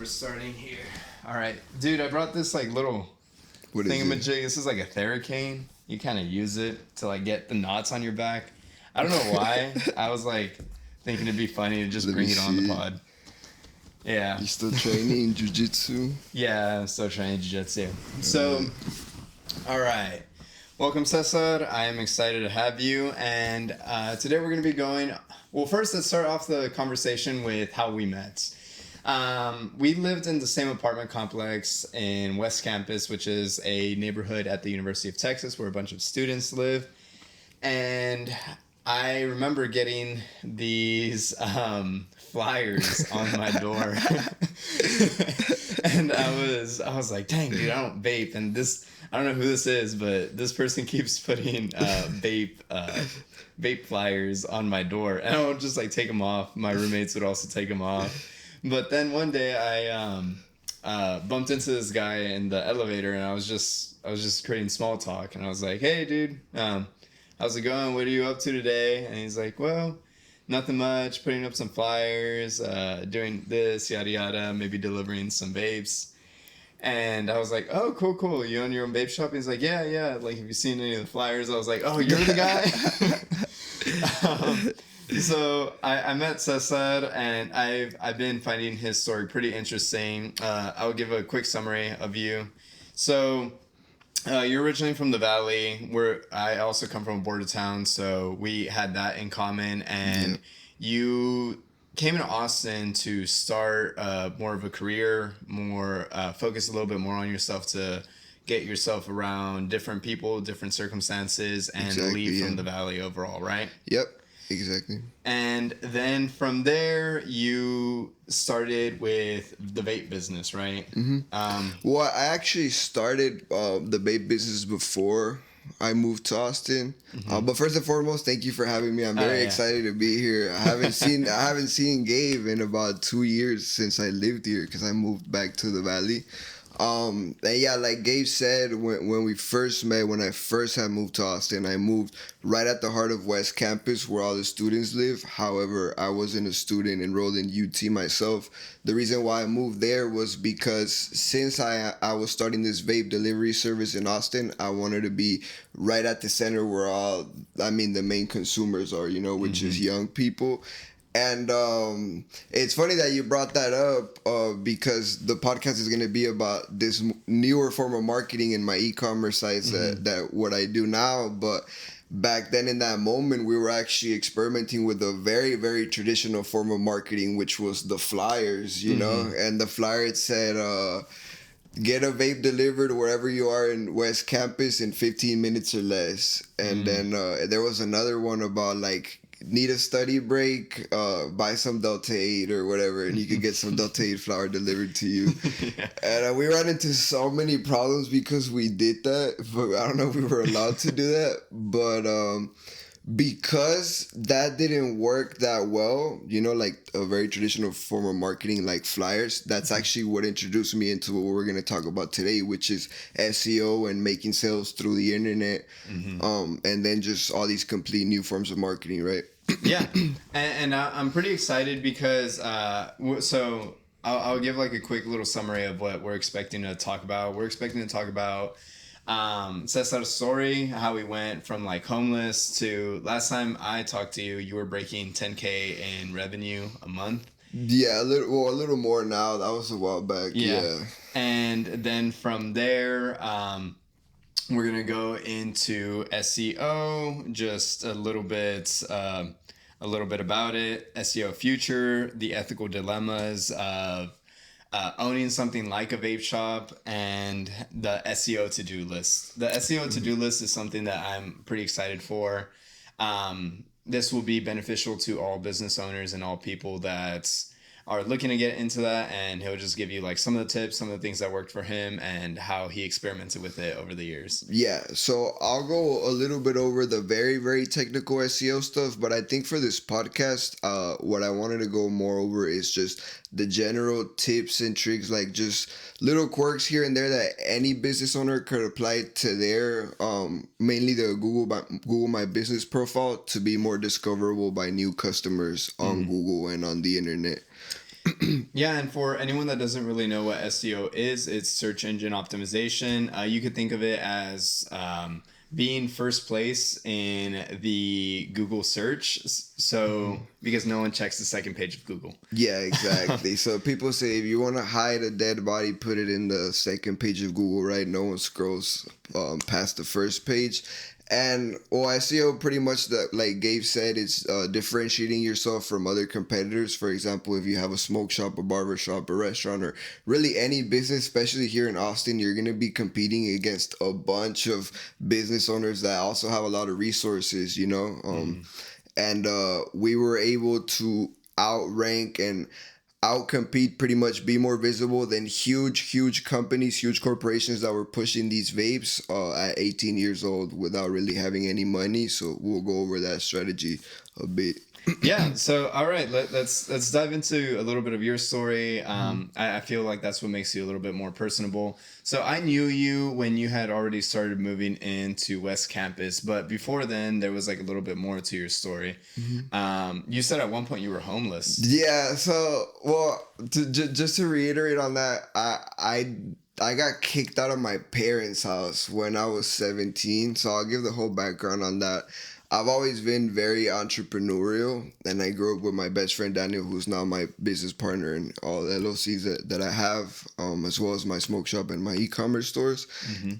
We're starting here. All right, dude. I brought this like little What is it? thingamajig. This is like a Theracane. You kind of use it to like get the knots on your back. I don't know why. I was like thinking it'd be funny to just Let bring me it on the see. pod. Yeah. You still training jiu-jitsu? Yeah, I'm still training jiu-jitsu. So, all right. Welcome, Cesar. I am excited to have you. And today we're going to be going... Well, first, let's start off the conversation with how we met. We lived in the same apartment complex in West Campus, which is a neighborhood at the University of Texas where a bunch of students live. And I remember getting these flyers on my door. And I was like, dang, dude, I don't vape. And this, I don't know who this is, but this person keeps putting vape flyers on my door. And I would just like take them off. My roommates would also take them off. But then one day I bumped into this guy in the elevator, and I was just creating small talk. And I was like, hey, dude, how's it going? What are you up to today? And he's like, well, nothing much, putting up some flyers, doing this, yada, yada, maybe delivering some vapes. And I was like, oh, cool. You own your own vape shop? And he's like, yeah. Like, have you seen any of the flyers? I was like, oh, you're the guy? So I met Cesar, and I've been finding his story pretty interesting. I'll give a quick summary of you. So you're originally from the Valley, where I also come from a border town, so we had that in common. And you came to Austin to start more of a career, more focus a little bit more on yourself to get yourself around different people, different circumstances, and leave from the Valley overall, right? Yep, exactly. And then from there, you started with the vape business, right? Mm-hmm. Well, I actually started the vape business before I moved to Austin. Mm-hmm. But first and foremost, thank you for having me. I'm very excited to be here. I haven't seen Gabe in about 2 years since I lived here because I moved back to the Valley. And yeah, like Gabe said, when we first met, when I first had moved to Austin, I moved right at the heart of West Campus where all the students live. However, I wasn't a student enrolled in UT myself. The reason why I moved there was because since I was starting this vape delivery service in Austin, I wanted to be right at the center where the main consumers are, which is young people. And it's funny that you brought that up because the podcast is going to be about this newer form of marketing in my e-commerce sites that what I do now. But back then in that moment, we were actually experimenting with a very, very traditional form of marketing, which was the flyers, you know, and the flyer, it said, get a vape delivered wherever you are in West Campus in 15 minutes or less. And then there was another one about like, need a study break, buy some Delta 8 or whatever, and you could get some Delta 8 flower delivered to you. And we ran into so many problems because we did that, but I don't know if we were allowed to do that. But because that didn't work that well, like a very traditional form of marketing like flyers, that's actually what introduced me into what we're going to talk about today, which is SEO and making sales through the internet, and then just all these complete new forms of marketing, right? Yeah, and I'm pretty excited because so I'll give like a quick little summary of what we're expecting to talk about. We're expecting to talk about Cesar's story, how we went from like homeless to last time I talked to you, you were breaking 10K in revenue a month. Yeah, a little more now. That was a while back. Yeah. And then from there, we're going to go into SEO, just a little bit about it, SEO future, the ethical dilemmas of owning something like a vape shop, and the SEO to-do list. The SEO to-do list is something that I'm pretty excited for. This will be beneficial to all business owners and all people that are looking to get into that, and he'll just give you like some of the tips, some of the things that worked for him, and how he experimented with it over the years. Yeah, so I'll go a little bit over the very, very technical SEO stuff, but I think for this podcast, what I wanted to go more over is just the general tips and tricks, like just little quirks here and there that any business owner could apply to their, mainly the Google My Business profile to be more discoverable by new customers on Google and on the internet. Yeah, and for anyone that doesn't really know what SEO is, it's search engine optimization. You could think of it as being first place in the Google search. So, because no one checks the second page of Google. Yeah, exactly. So people say if you want to hide a dead body, put it in the second page of Google, right? No one scrolls past the first page. And well, SEO pretty much like Gabe said, it's differentiating yourself from other competitors. For example, if you have a smoke shop, a barber shop, a restaurant, or really any business, especially here in Austin, you're going to be competing against a bunch of business owners that also have a lot of resources, you know? And we were able to outrank and outcompete, pretty much be more visible than huge companies, huge corporations that were pushing these vapes at 18 years old without really having any money. So we'll go over that strategy a bit. Yeah, so all right, let's dive into a little bit of your story. I feel like that's what makes you a little bit more personable. So I knew you when you had already started moving into West Campus, but before then there was like a little bit more to your story. You said at one point you were homeless. Yeah, so well, just to reiterate on that, I got kicked out of my parents' house when I was 17, so I'll give the whole background on that. I've always been very entrepreneurial, and I grew up with my best friend Daniel, who's now my business partner in all the LLCs that I have, as well as my smoke shop and my e-commerce stores.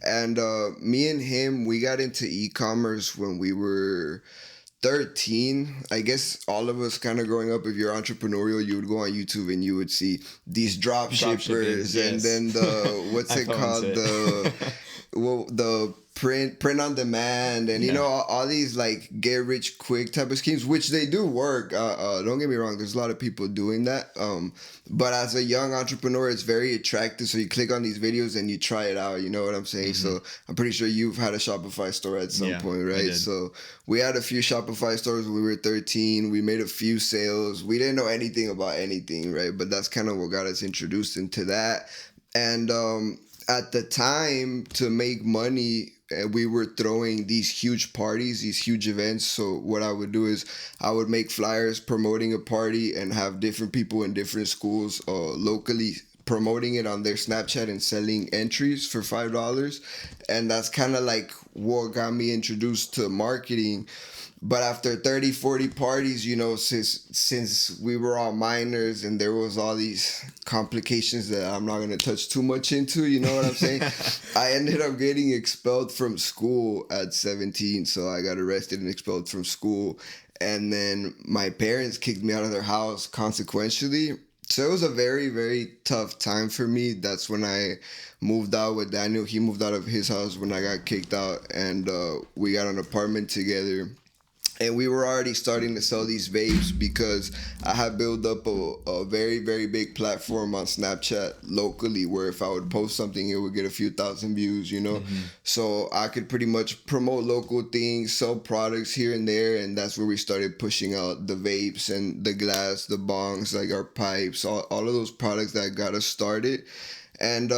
And me and him, we got into e-commerce when we were 13. I guess all of us kind of growing up, if you're entrepreneurial, you would go on YouTube and you would see these drop shippers, yes. and then the what's it called, the print on demand, and you know, all these like get rich quick type of schemes, which they do work. Don't get me wrong, there's a lot of people doing that, but as a young entrepreneur, it's very attractive. So you click on these videos and you try it out, you know what I'm saying? So I'm pretty sure you've had a Shopify store at some point, right? So we had a few Shopify stores when we were 13. We made a few sales. We didn't know anything about anything, right? But that's kind of what got us introduced into that. And at the time, to make money, we were throwing these huge parties, these huge events. So what I would do is I would make flyers promoting a party and have different people in different schools locally promoting it on their Snapchat and selling entries for $5. And that's kind of like what got me introduced to marketing. But after 30, 40 parties, you know, since we were all minors and there was all these complications that I'm not going to touch too much into, you know what I'm saying? I ended up getting expelled from school at 17. So I got arrested and expelled from school. And then my parents kicked me out of their house consequentially. So it was a very, very tough time for me. That's when I moved out with Daniel. He moved out of his house when I got kicked out, and we got an apartment together. And we were already starting to sell these vapes because I had built up a very, very big platform on Snapchat locally where if I would post something, it would get a few thousand views, you know? So I could pretty much promote local things, sell products here and there. And that's where we started pushing out the vapes and the glass, the bongs, like our pipes, all of those products that got us started. And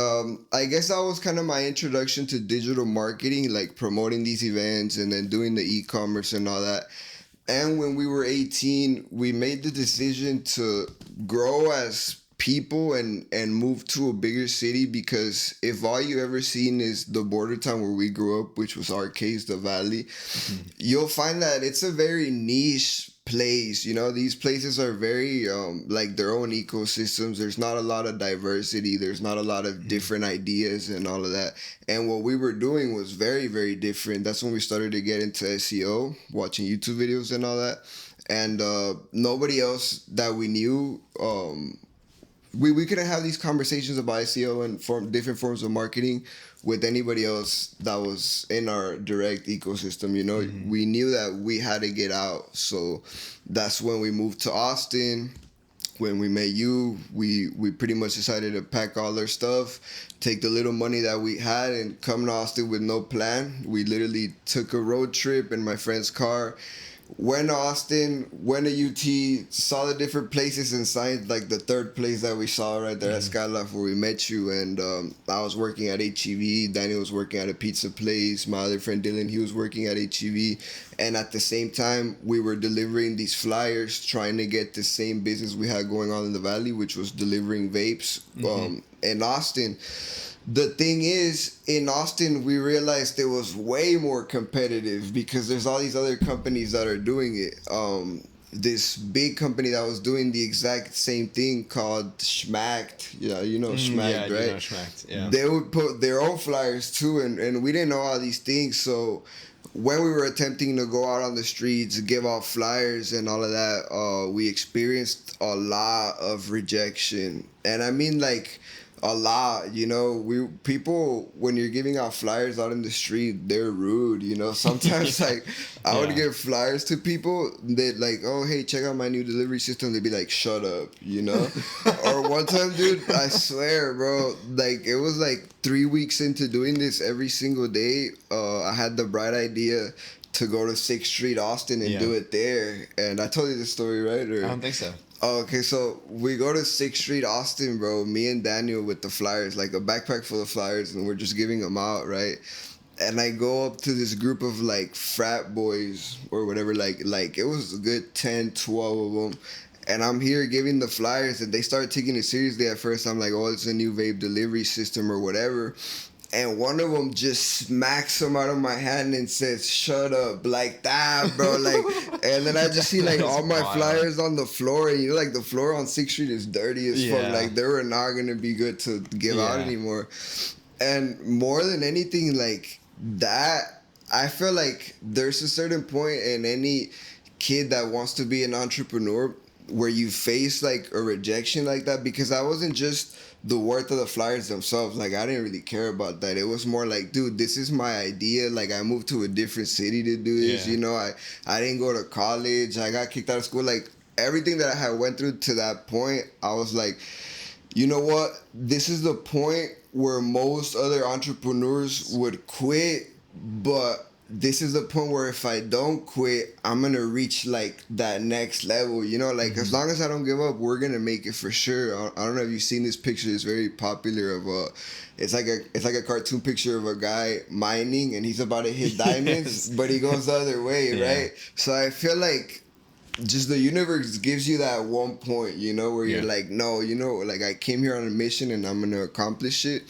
I guess that was kind of my introduction to digital marketing, like promoting these events and then doing the e-commerce and all that. And when we were 18, we made the decision to grow as people and move to a bigger city, because if all you ever seen is the border town where we grew up, which was our case, the Valley, you'll find that it's a very niche place. You know, these places are very like their own ecosystems. There's not a lot of diversity. There's not a lot of different ideas and all of that. And what we were doing was very, very different. That's when we started to get into SEO, watching YouTube videos and all that. And nobody else that we knew, we couldn't have these conversations about SEO and different forms of marketing with anybody else that was in our direct ecosystem. You know, we knew that we had to get out. So that's when we moved to Austin. When we met you, we pretty much decided to pack all our stuff, take the little money that we had, and come to Austin with no plan. We literally took a road trip in my friend's car. went to Austin, went to UT, saw the different places and signed like the third place that we saw right there at Skylife where we met you. And I was working at HEV. Daniel was working at a pizza place. My other friend Dylan, he was working at HEV. And at the same time, we were delivering these flyers, trying to get the same business we had going on in the Valley, which was delivering vapes in Austin. The thing is, in Austin, we realized it was way more competitive because there's all these other companies that are doing it. This big company that was doing the exact same thing called Schmacked. Yeah, you know Schmacked, right? Know Schmacked, yeah. They would put their own flyers too, and we didn't know all these things. So when we were attempting to go out on the streets, give out flyers and all of that, we experienced a lot of rejection. And I mean, like, a lot, you know. People, when you're giving out flyers out in the street, they're rude, you know. Sometimes like I would give flyers to people that like, oh hey, check out my new delivery system. They'd be like, shut up, you know. Or one time, dude, I swear, bro, like it was like 3 weeks into doing this every single day, I had the bright idea to go to 6th Street Austin and do it there. And I told you this story, right? Or, I don't think so. Oh, okay, so we go to 6th Street Austin, bro, me and Daniel with the flyers, like a backpack full of flyers, and we're just giving them out, right? And I go up to this group of like frat boys or whatever, like it was a good 10, 12 of them. And I'm here giving the flyers, and they start taking it seriously at first. I'm like, oh, it's a new vape delivery system or whatever. And one of them just smacks him out of my hand and says, shut up, like that, bro. Like, and then I just see like all my flyers on the floor. And you know, like the floor on 6th Street is dirty as fuck. Like they were not going to be good to give out anymore. And more than anything, like that, I feel like there's a certain point in any kid that wants to be an entrepreneur where you face like a rejection like that, because I wasn't just the worth of the flyers themselves. Like I didn't really care about that. It was more like, dude, this is my idea. Like I moved to a different city to do this. You know, I didn't go to college. I got kicked out of school. Like everything that I had went through to that point, I was like, you know what? This is the point where most other entrepreneurs would quit, but this is the point where if I don't quit, I'm gonna reach like that next level, you know, like as long as I don't give up, we're gonna make it for sure. I don't know if you've seen this picture. It's very popular of it's like a cartoon picture of a guy mining and he's about to hit diamonds, but he goes the other way, right? So I feel like just the universe gives you that one point, you know, where you're like, no, you know, like I came here on a mission and I'm gonna accomplish it.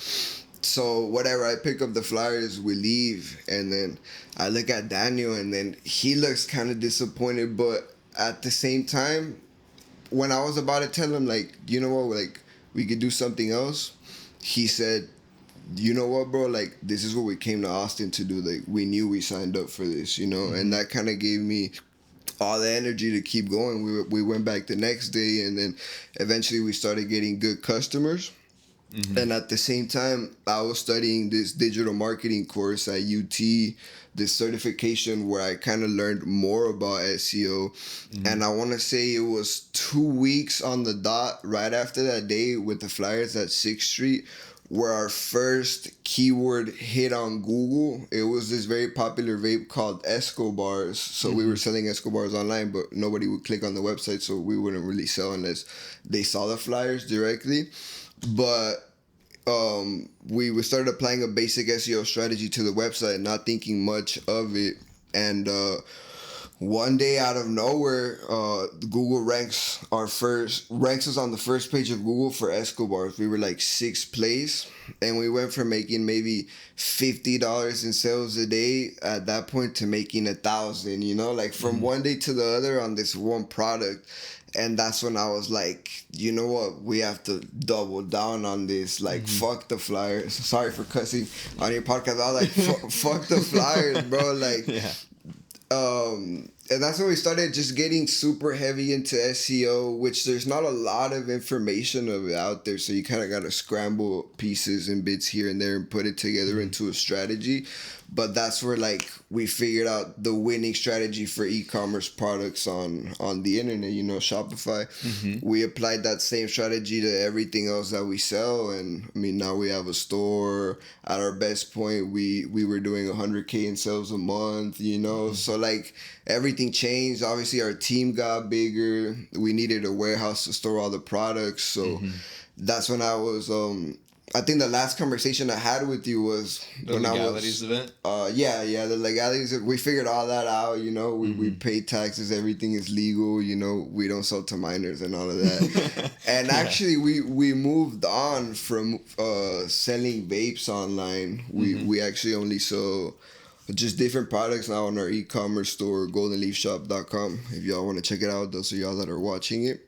So whatever, I pick up the flyers, we leave, and then I look at Daniel, and then he looks kind of disappointed, but at the same time, when I was about to tell him, like, you know what, like, we could do something else, he said, you know what, bro, like, this is what we came to Austin to do. Like, we knew we signed up for this, you know, and that kind of gave me all the energy to keep going. We went back the next day, and then eventually we started getting good customers. And at the same time, I was studying this digital marketing course at UT, this certification where I kind of learned more about SEO. And I want to say it was 2 weeks on the dot right after that day with the flyers at 6th Street where our first keyword hit on Google. It was this very popular vape called Escobars. So we were selling Escobars online, but nobody would click on the website, so we wouldn't really sell unless they saw the flyers directly. But we started applying a basic SEO strategy to the website, not thinking much of it. And one day out of nowhere, Google ranks us on the first page of Google for Escobars. We were like 6th place, and we went from making maybe $50 in sales a day at that point to making $1,000. You know, like from one day to the other on this one product. And that's when I was like, you know what? We have to double down on this. Like, fuck the flyers. Sorry for cussing on your podcast. I was like, fuck the flyers, bro. Like, and that's when we started just getting super heavy into SEO, which there's not a lot of information of it out there. So you kind of got to scramble pieces and bits here and there and put it together into a strategy. But that's where like we figured out the winning strategy for e-commerce products on the internet, you know, Shopify. We applied that same strategy to everything else that we sell, and I mean, now we have a store. At our best point, we were doing 100K in sales a month, you know. So like everything changed. Obviously our team got bigger. We needed a warehouse to store all the products. So that's when I was I think the last conversation I had with you was the when legalities of it. Yeah, the legalities. We figured all that out. You know, we pay taxes. Everything is legal. You know, we don't sell to minors and all of that. And actually, we moved on from selling vapes online. We actually only sell just different products now on our e-commerce store, goldenleafshop.com. If y'all want to check it out, those of y'all that are watching it.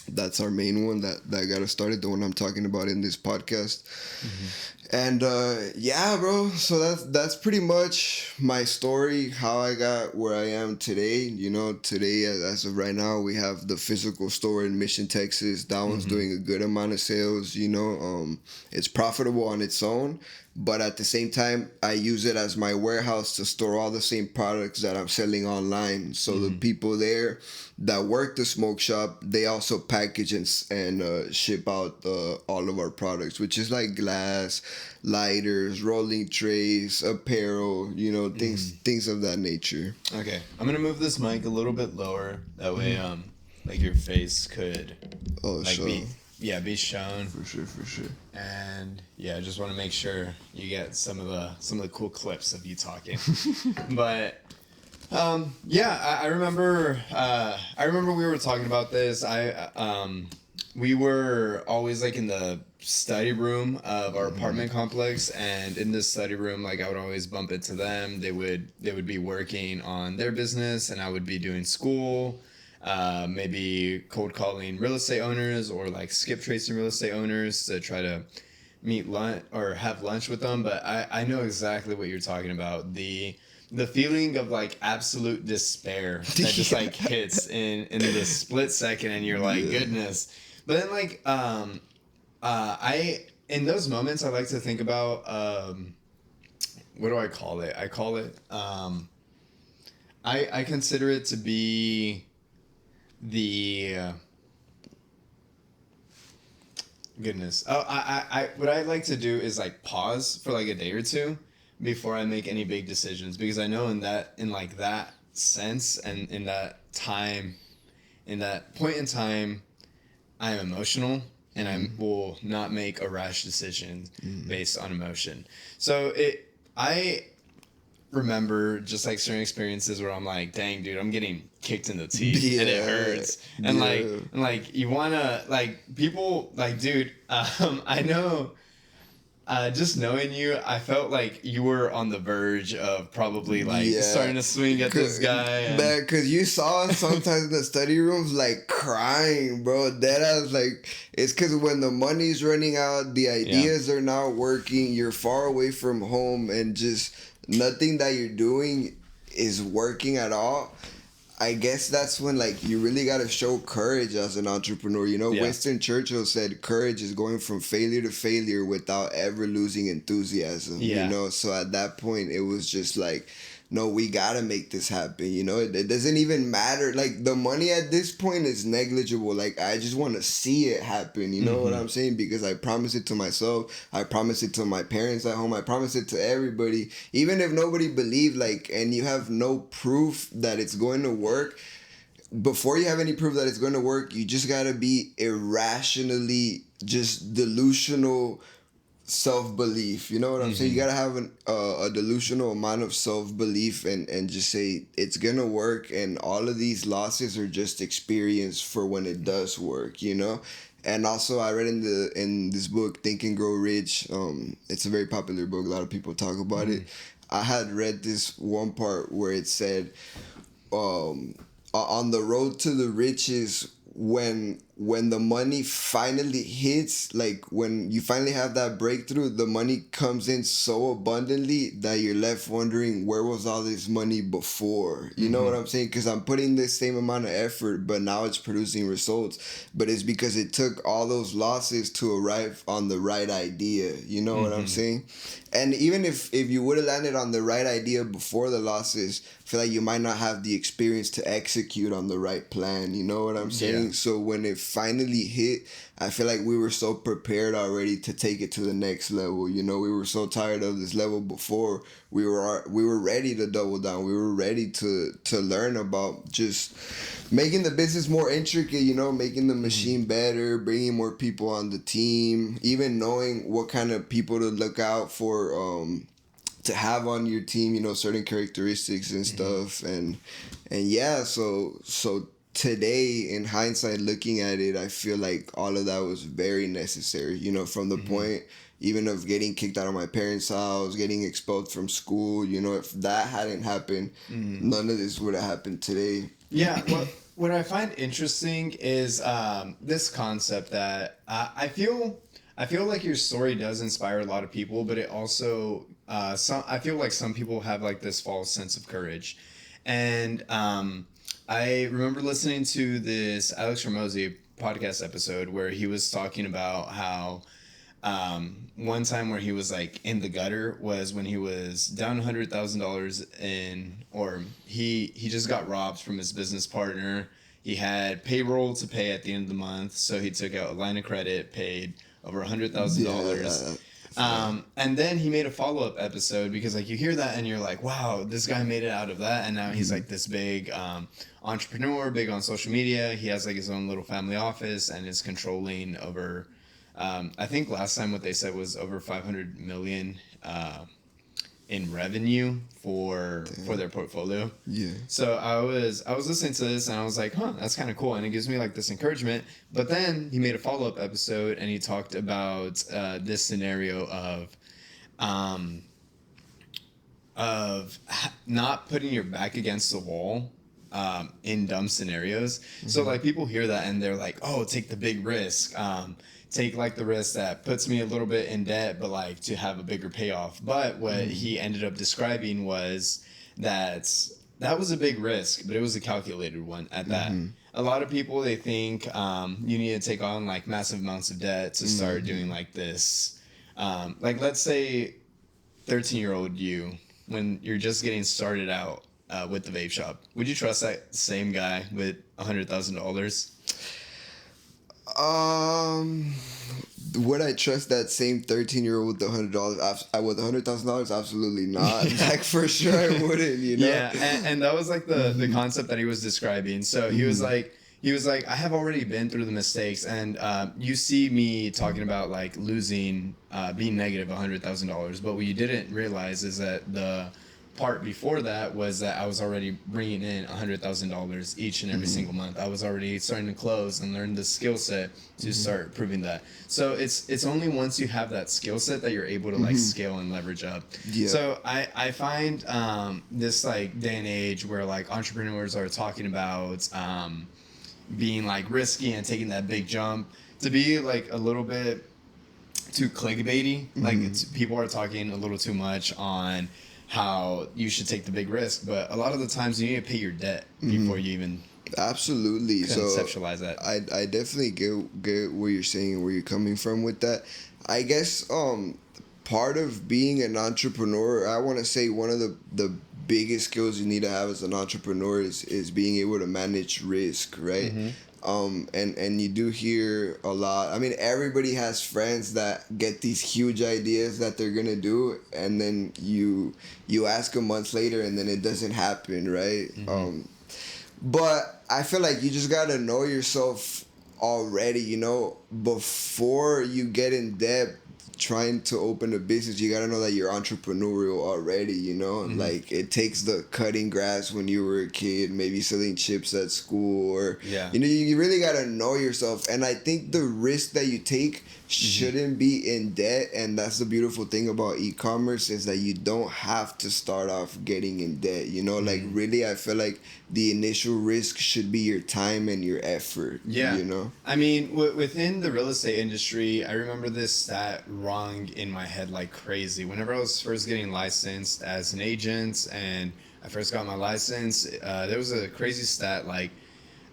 That's our main one that got us started, the one I'm talking about in this podcast. And yeah, bro, so that's pretty much my story, how I got where I am today. You know, today, as of right now, we have the physical store in Mission, Texas. That one's doing a good amount of sales, you know. It's profitable on its own, but at the same time, I use it as my warehouse to store all the same products that I'm selling online. So the people there that work the smoke shop, they also package and ship out all of our products, which is like glass, lighters, rolling trays, apparel, you know, things of that nature. Okay, I'm gonna move this mic a little bit lower. That way, like your face could, be shown. For sure. And yeah, I just want to make sure you get some of the cool clips of you talking. But I remember we were talking about this. We were always like in the study room of our apartment complex, and in this study room, like I would always bump into them. They would be working on their business, and I would be doing school. Maybe cold calling real estate owners, or like skip tracing real estate owners to try to meet lunch or have lunch with them. But I know exactly what you're talking about. The feeling of like absolute despair that just like hits in the split second, and you're like, goodness. But then like I in those moments I like to think about what do I call it? I call it I consider it to be the goodness. Oh, I what I like to do is like pause for like a day or two before I make any big decisions, because I know in that sense and in that point in time, I am emotional, and I will not make a rash decision based on emotion. So I remember just like certain experiences where I'm like, dang, dude, I'm getting kicked in the teeth and it hurts. And like you wanna, like, people, like, dude, I know, just knowing you, I felt like you were on the verge of probably like starting to swing at this guy. Because you saw us sometimes in the study rooms like crying, bro. That I was like, it's because when the money's running out, the ideas are not working, you're far away from home, and just nothing that you're doing is working at all. I guess that's when like you really got to show courage as an entrepreneur. You know, Winston Churchill said courage is going from failure to failure without ever losing enthusiasm. You know, so at that point it was just like, no, we got to make this happen. You know, it doesn't even matter. Like the money at this point is negligible. Like I just want to see it happen. You know what I'm saying? Because I promised it to myself. I promised it to my parents at home. I promised it to everybody. Even if nobody believed, like, and you have no proof that it's going to work, before you have any proof that it's going to work, you just got to be irrationally just delusional self-belief. You know what I'm saying? You gotta have a delusional amount of self-belief and just say it's gonna work, and all of these losses are just experience for when it does work, you know. And also I read in this book, Think and Grow Rich, it's a very popular book, a lot of people talk about it. I had read this one part where it said on the road to the riches, when when the money finally hits, like when you finally have that breakthrough, the money comes in so abundantly that you're left wondering, where was all this money before? You know what I'm saying? Because I'm putting this same amount of effort, but now it's producing results. But it's because it took all those losses to arrive on the right idea. You know what I'm saying? And even if you would have landed on the right idea before the losses, I feel like you might not have the experience to execute on the right plan. You know what I'm saying? Yeah. So when it finally hit, I feel like we were so prepared already to take it to the next level. You know, we were so tired of this level before. We were ready to double down. We were ready to learn about just making the business more intricate, you know, making the machine better, bringing more people on the team, even knowing what kind of people to look out for, to have on your team, you know, certain characteristics and stuff. And yeah, so today, in hindsight, looking at it, I feel like all of that was very necessary, you know, from the point even of getting kicked out of my parents' house, getting expelled from school. You know, if that hadn't happened, none of this would have happened today. Yeah, what I find interesting is this concept that I feel like your story does inspire a lot of people, but it also I feel like some people have like this false sense of courage, and I remember listening to this Alex Ramosi podcast episode where he was talking about how one time where he was like in the gutter was when he was down $100,000 in, or he just got robbed from his business partner. He had payroll to pay at the end of the month, so he took out a line of credit, paid over $100,000. And then he made a follow-up episode because like you hear that and you're like, wow, this guy made it out of that, and now he's like this big entrepreneur, big on social media. He has like his own little family office and is controlling over I think last time what they said was over 500 million in revenue for their portfolio. Yeah. So I was listening to this and I was like, huh, that's kind of cool, and it gives me like this encouragement. But then he made a follow-up episode and he talked about this scenario of not putting your back against the wall in dumb scenarios. So like people hear that and they're like, oh, take the big risk. Take like the risk that puts me a little bit in debt, but like to have a bigger payoff. But what he ended up describing was that was a big risk, but it was a calculated one at that. A lot of people, they think you need to take on like massive amounts of debt to start doing like this. Like let's say 13-year-old you, when you're just getting started out with the vape shop, would you trust that same guy with $100,000? Would I trust that same 13-year-old with $100? With $100,000? Absolutely not. Like for sure I wouldn't. You know. Yeah, and that was like the concept that he was describing. So he was like, I have already been through the mistakes, and you see me talking about like losing, being negative $100,000, but what you didn't realize is that the part before that was that I was already bringing in $100,000 each and every single month. I was already starting to close and learn the skill set to start proving that. So it's only once you have that skill set that you're able to like scale and leverage up. Yeah. So I find this like day and age where like entrepreneurs are talking about being like risky and taking that big jump to be like a little bit too clickbaity. Like people are talking a little too much on how you should take the big risk, but a lot of the times you need to pay your debt before you even absolutely conceptualize that. I definitely get what you're saying and where you're coming from with that. I guess part of being an entrepreneur, I want to say one of the biggest skills you need to have as an entrepreneur is being able to manage risk, right? And you do hear a lot. I mean, everybody has friends that get these huge ideas that they're gonna do, and then you ask a month later, and then it doesn't happen, right? But I feel like you just gotta know yourself already, you know, before you get in debt. trying to open a business, you gotta know that you're entrepreneurial already, you know? Like, it takes the cutting grass when you were a kid, maybe selling chips at school, or, Yeah. you know, you really gotta know yourself. And I think the risk that you take shouldn't be in debt, and that's the beautiful thing about e-commerce, is that you don't have to start off getting in debt, you know? Like, really, I feel like the initial risk should be your time and your effort, you know? I mean, within the real estate industry, I remember this stat rung in my head like crazy. Whenever I was first getting licensed as an agent and I first got my license, there was a crazy stat like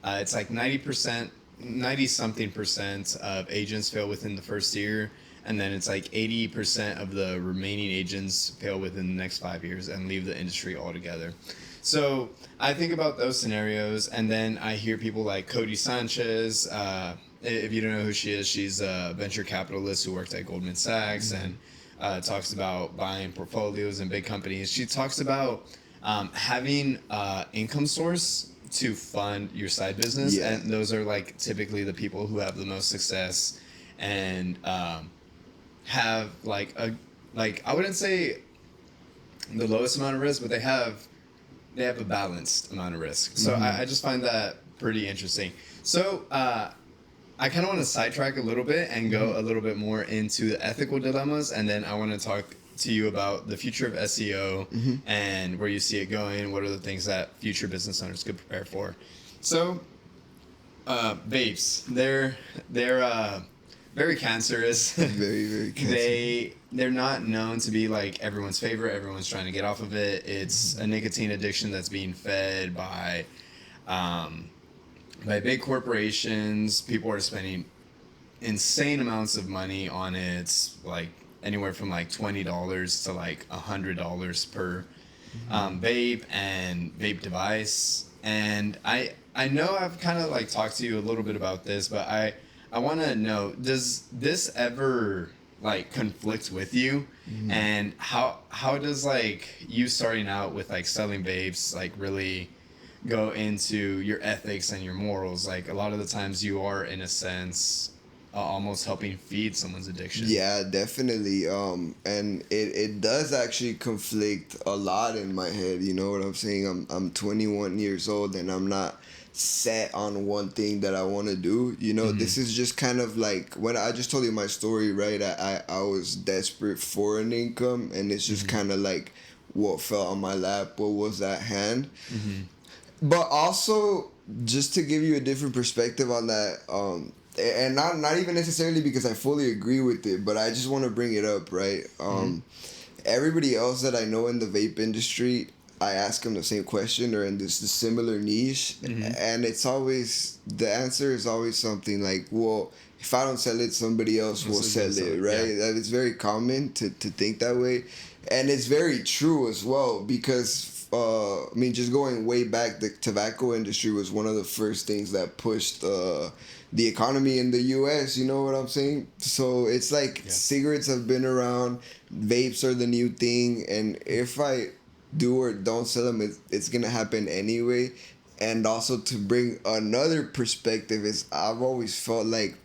it's like 90%, 90 something percent of agents fail within the first year. And then it's like 80% of the remaining agents fail within the next 5 years and leave the industry altogether. So I think about those scenarios, and then I hear people like Cody Sanchez. If you don't know who she is, she's a venture capitalist who worked at Goldman Sachs and talks about buying portfolios in big companies. She talks about having income source to fund your side business, and those are like typically the people who have the most success and have like I wouldn't say the lowest amount of risk, but they have a balanced amount of risk. So I just find that pretty interesting. So I kind of want to sidetrack a little bit and go a little bit more into the ethical dilemmas, and then I want to talk to you about the future of SEO and where you see it going. What are the things that future business owners could prepare for? So vapes, they're very cancerous. Very cancerous. They're not known to be like everyone's favorite. Everyone's trying to get off of it. It's a nicotine addiction that's being fed by big corporations. People are spending insane amounts of money on it, like anywhere from like $20 to like $100 per vape and vape device. And I know I've kind of like talked to you a little bit about this, but I want to know, does this ever like conflict with you? And how does like you starting out with like selling vapes like really go into your ethics and your morals? Like a lot of the times you are in a sense almost helping feed someone's addiction. Yeah, definitely. And it does actually conflict a lot in my head. You know what I'm saying? I'm 21 years old and I'm not set on one thing that I want to do. You know, this is just kind of like when I just told you my story, right? I was desperate for an income, and it's just kind of like what fell on my lap, what was at hand. But also, just to give you a different perspective on that, and not even necessarily because I fully agree with it, but I just want to bring it up, right? Everybody else that I know in the vape industry, I ask them the same question or in this similar niche, and it's always, the answer is always something like, well, if I don't sell it, somebody else will sell it, right? That it's very common to think that way, and it's very true as well, because I mean, just going way back, the tobacco industry was one of the first things that pushed the economy in the U.S., you know what I'm saying? So it's like cigarettes have been around, vapes are the new thing, and if I do or don't sell them, it's gonna happen anyway. And also, to bring another perspective, is I've always felt like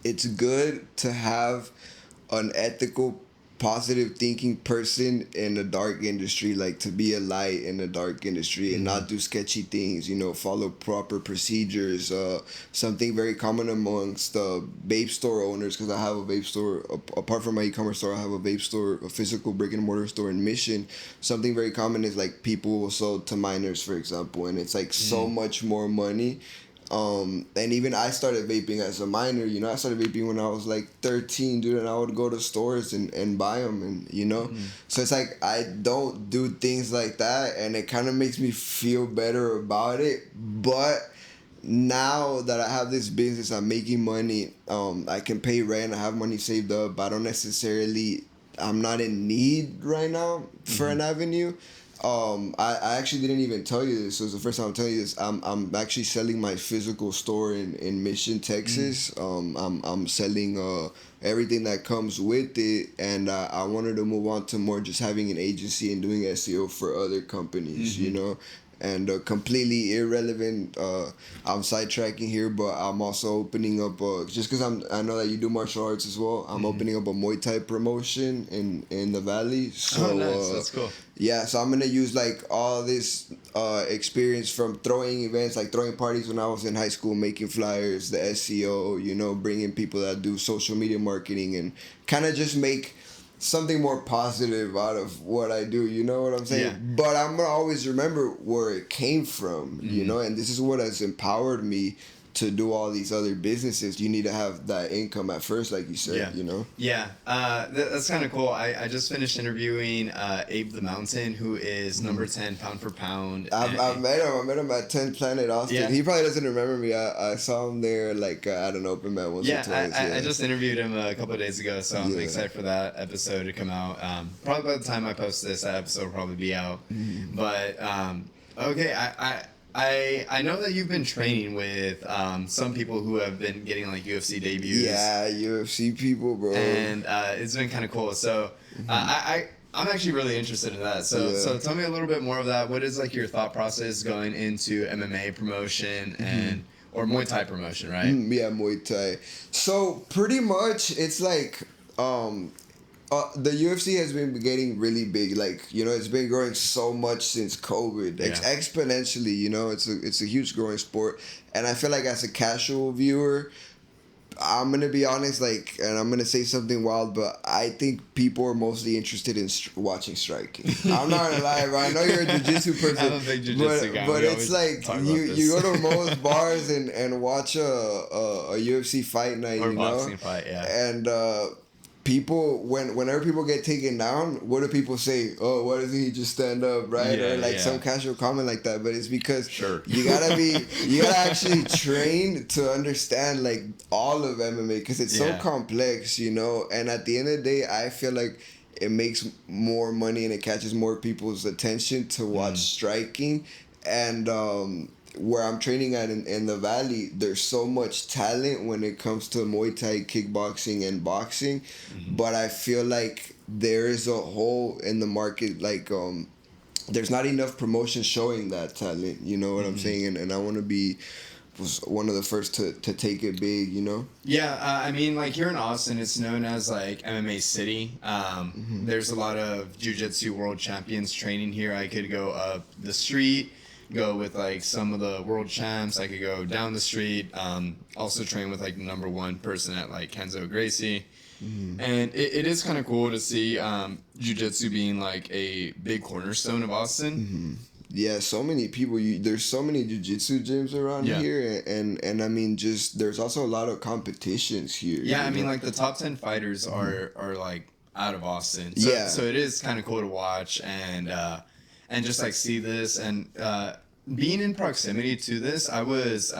it's good to have an ethical, positive thinking person in a dark industry, like to be a light in a dark industry and not do sketchy things, you know, follow proper procedures. Something very common amongst vape store owners, because I have a vape store, apart from my e-commerce store, I have a vape store, a physical brick and mortar store in Mission. Something very common is like people will sell to minors, for example, and it's like so much more money. And even I started vaping as a minor, you know, I started vaping when I was like 13, dude, and I would go to stores and buy them, and, you know, so it's like, I don't do things like that, and it kind of makes me feel better about it. But now that I have this business, I'm making money, I can pay rent, I have money saved up, I'm not in need right now for an avenue. I actually didn't even tell you this. So it's the first time I'm telling you this. I'm actually selling my physical store in Mission, Texas. I'm selling everything that comes with it, and I wanted to move on to more just having an agency and doing SEO for other companies, you know. And completely irrelevant. I'm sidetracking here, but I'm also opening up just because I know that you do martial arts as well. I'm opening up a Muay Thai promotion in the Valley. So nice. That's cool. Yeah, so I'm gonna use like all this experience from throwing events, like throwing parties when I was in high school, making flyers, the SEO, bringing people that do social media marketing, and kind of just make something more positive out of what I do, you know what I'm saying? Yeah. But I'm gonna always remember where it came from, and this is what has empowered me to do all these other businesses. You need to have that income at first, like you said, Yeah, that's kind of cool. I just finished interviewing Abe the Mountain, who is number 10 pound for pound. I've met him. I met him at 10 Planet Austin. Yeah. He probably doesn't remember me. I saw him there like at an open mat once or twice. I just interviewed him a couple of days ago, so I'm excited for that episode to come out. Probably by the time I post this, that episode will probably be out. But okay, I know that you've been training with some people who have been getting like UFC debuts. Yeah, UFC people, bro. And it's been kind of cool. So I'm actually really interested in that. So tell me a little bit more of that. What is like your thought process going into MMA promotion or Muay Thai promotion, right? Yeah, Muay Thai. So pretty much it's like the UFC has been getting really big. Like, it's been growing so much since COVID, exponentially. It's a huge growing sport, and I feel like as a casual viewer, I'm gonna be honest, like, and I'm gonna say something wild, but I think people are mostly interested in watching striking. I'm not gonna lie, bro. I know you're a jiu-jitsu person, I'm a big jiu-jitsu guy. But it's like you go to most bars and watch a UFC fight night, or boxing fight, and people, whenever people get taken down, what do people say? Oh, why doesn't he just stand up, right? Or like some casual comment like that. But it's because you gotta actually train to understand like all of MMA, because it's so complex, and at the end of the day, I feel like it makes more money and it catches more people's attention to watch striking. And where I'm training at in the Valley, there's so much talent when it comes to Muay Thai, kickboxing, and boxing. But I feel like there is a hole in the market, like there's not enough promotion showing that talent, you know what I'm saying? And I want to be one of the first to take it big, Yeah, I mean, like here in Austin, it's known as like MMA City. There's a lot of jiu-jitsu world champions training here. I could go up the street, go with like some of the world champs. I could go down the street. Also train with like the number one person at like Kenzo Gracie. And it is kind of cool to see jiu-jitsu being like a big cornerstone of Austin. Yeah, so many people. There's so many jiu-jitsu gyms around here, and I mean, just there's also a lot of competitions here. Yeah, I mean, like the top 10 fighters are like out of Austin. So, so it is kind of cool to watch and just like see this, and being in proximity to this, I was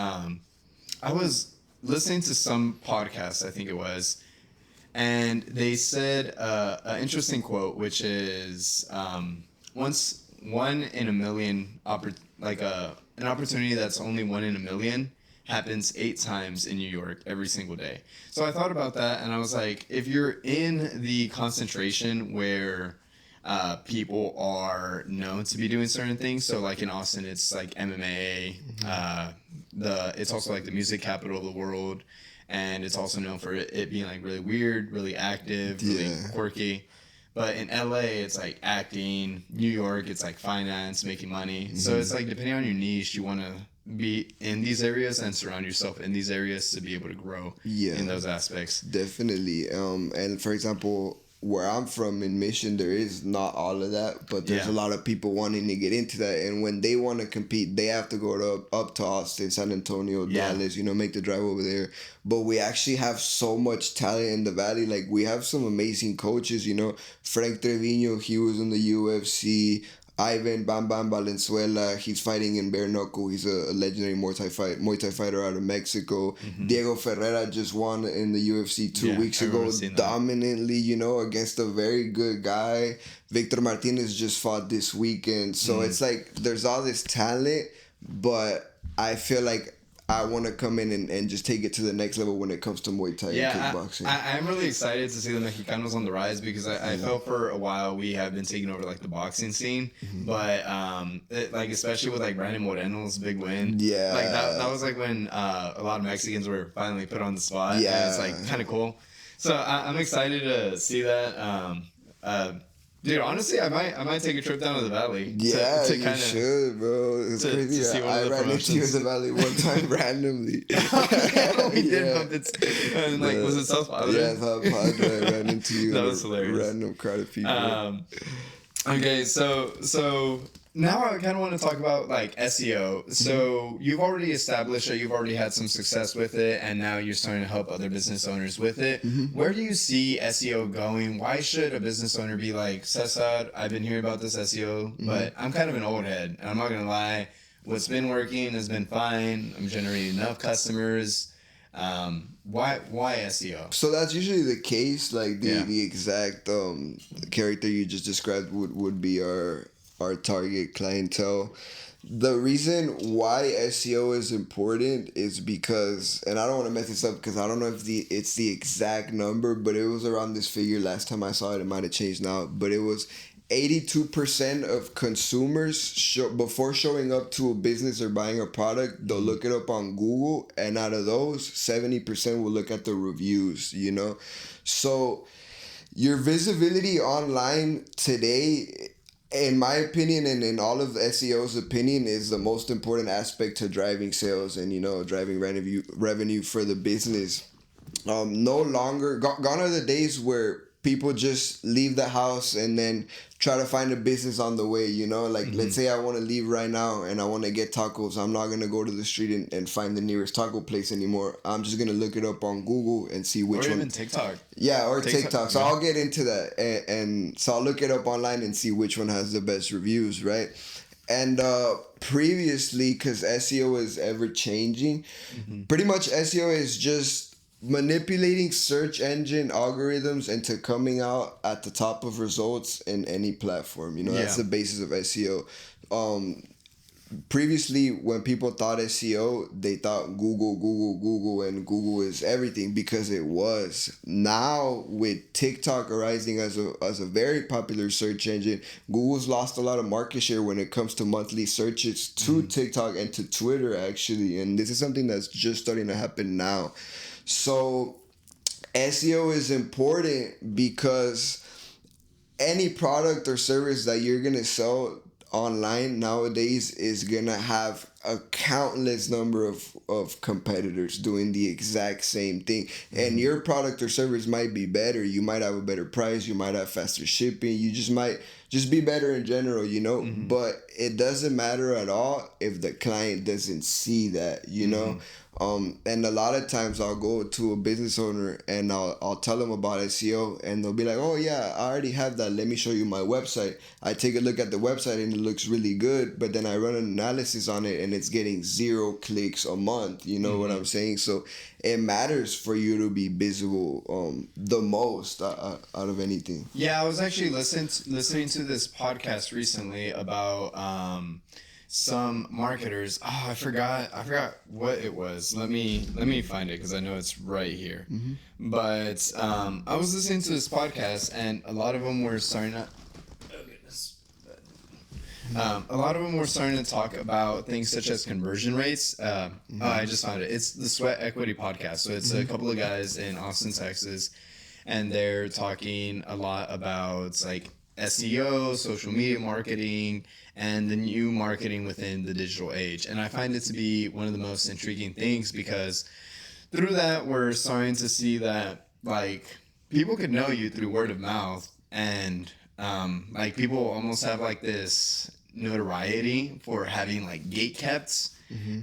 listening to some podcast, I think it was, and they said an interesting quote, which is once one in a million an opportunity that's only 1 in a million happens 8 times in New York every single day. So I thought about that, and I was like, if you're in the concentration where people are known to be doing certain things, so like in Austin, it's like MMA. It's also like the music capital of the world, and it's also known for it being like really weird, really active, really quirky. But in LA, it's like acting. New York, it's like finance, making money. So it's like depending on your niche, you want to be in these areas and surround yourself in these areas to be able to grow in those aspects. Definitely. And for example, where I'm from in Mission, there is not all of that, but there's a lot of people wanting to get into that. And when they want to compete, they have to go up to Austin, San Antonio, Dallas, make the drive over there. But we actually have so much talent in the Valley. Like, we have some amazing coaches, Frank Trevino, he was in the UFC. Ivan Bam Bam Valenzuela, he's fighting in bare knuckle. He's a legendary Muay Thai fighter out of Mexico. Diego Ferreira just won in the UFC 2 weeks ago, dominantly, against a very good guy. Victor Martinez just fought this weekend. So it's like there's all this talent, but I feel like I want to come in and just take it to the next level when it comes to Muay Thai and kickboxing. I'm really excited to see the Mexicanos on the rise because I felt for a while we have been taking over like the boxing scene, but like especially with like Brandon Moreno's big win, like that was like when a lot of Mexicans were finally put on the spot. Yeah, and it's like kind of cool. So I'm excited to see that. Dude, honestly, I might take a trip down to the valley. Yeah, to you should, bro. It's crazy. To I ran into you in the valley one time randomly. We did bump it. And like, was it South Padre? Yeah, South Padre. I ran into you. That was hilarious. Random crowd of people. Okay, so now I kind of want to talk about like SEO. So you've already established that you've already had some success with it, and now you're starting to help other business owners with it. Where do you see SEO going? Why should a business owner be like, Cesar, I've been hearing about this SEO, but I'm kind of an old head, and I'm not gonna lie. What's been working has been fine. I'm generating enough customers. Why SEO? So that's usually the case. Like the exact character you just described would be our target clientele. The reason why SEO is important is because, and I don't want to mess this up because I don't know if it's the exact number, but it was around this figure last time I saw it. It might have changed now, but it was 82% of consumers before showing up to a business or buying a product, they'll look it up on Google, and out of those, 70% will look at the reviews, you know? So your visibility online today, in my opinion and in all of SEO's opinion, is the most important aspect to driving sales and, you know, driving revenue for the business. No longer, gone are the days where people just leave the house and then try to find a business on the way, you know? Like, let's say I want to leave right now and I want to get tacos. I'm not going to go to the street and find the nearest taco place anymore. I'm just going to look it up on Google and see which one. Or even TikTok. Yeah, or TikTok. So I'll get into that. And so I'll look it up online and see which one has the best reviews, right? And previously, because SEO is ever changing, pretty much SEO is just manipulating search engine algorithms into coming out at the top of results in any platform. You know, that's the basis of SEO. Previously, when people thought SEO, they thought Google, and Google is everything, because it was. Now, with TikTok arising as a very popular search engine, Google's lost a lot of market share when it comes to monthly searches to TikTok and to Twitter, actually. And this is something that's just starting to happen now. So SEO is important because any product or service that you're going to sell online nowadays is going to have a countless number of competitors doing the exact same thing. And your product or service might be better. You might have a better price. You might have faster shipping. You just might just be better in general, you know? But it doesn't matter at all if the client doesn't see that, you know? And a lot of times I'll go to a business owner and I'll tell them about SEO, and they'll be like, oh yeah, I already have that. Let me show you my website. I take a look at the website and it looks really good, but then I run an analysis on it and it's getting 0 clicks a month. You know what I'm saying? So it matters for you to be visible the most out of anything. Yeah, I was actually listening to this podcast recently about some marketers. Oh, I forgot what it was. Let me find it because I know it's right here. But I was listening to this podcast, and a lot of them were starting to. Oh goodness. A lot of them were starting to talk about things such as conversion rates. I just found it. It's the Sweat Equity Podcast. So it's a couple of guys in Austin, Texas, and they're talking a lot about like SEO, social media marketing, and the new marketing within the digital age. And I find it to be one of the most intriguing things because through that, we're starting to see that like people could know you through word of mouth, and like people almost have like this notoriety for having like gate-kept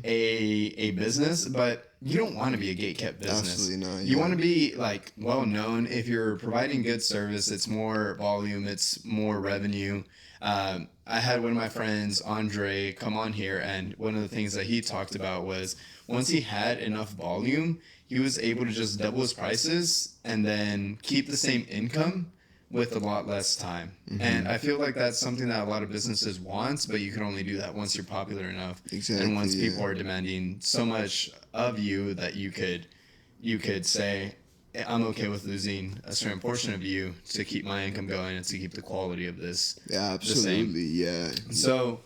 a business, but you don't want to be a gate-kept business. Absolutely not. You want to be like well known. If you're providing good service, it's more volume, it's more revenue. I had one of my friends, Andre, come on here, and one of the things that he talked about was once he had enough volume, he was able to just double his prices and then keep the same income with a lot less time. And I feel like that's something that a lot of businesses want, but you can only do that once you're popular enough. Exactly. And once people are demanding so much of you that you could say, I'm okay with losing a certain portion of you to keep my income going and to keep the quality of this. Yeah, absolutely. Yeah. So,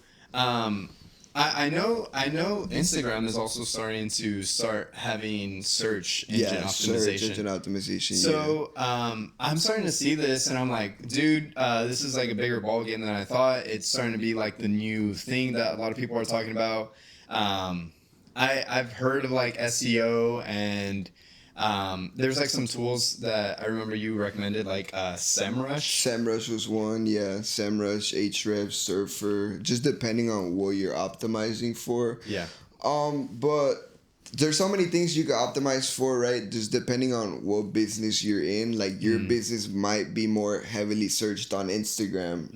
I know Instagram is also starting to having search engine optimization. Search engine optimization. So I'm starting to see this, and I'm like, dude, this is like a bigger ball game than I thought. It's starting to be like the new thing that a lot of people are talking about. I've heard of like SEO, and there's like some tools that I remember you recommended, like SEMrush. SEMrush was one, yeah. SEMrush, Ahrefs, Surfer, just depending on what you're optimizing for. Yeah. But there's so many things you can optimize for, right? Just depending on what business you're in. Like your business might be more heavily searched on Instagram.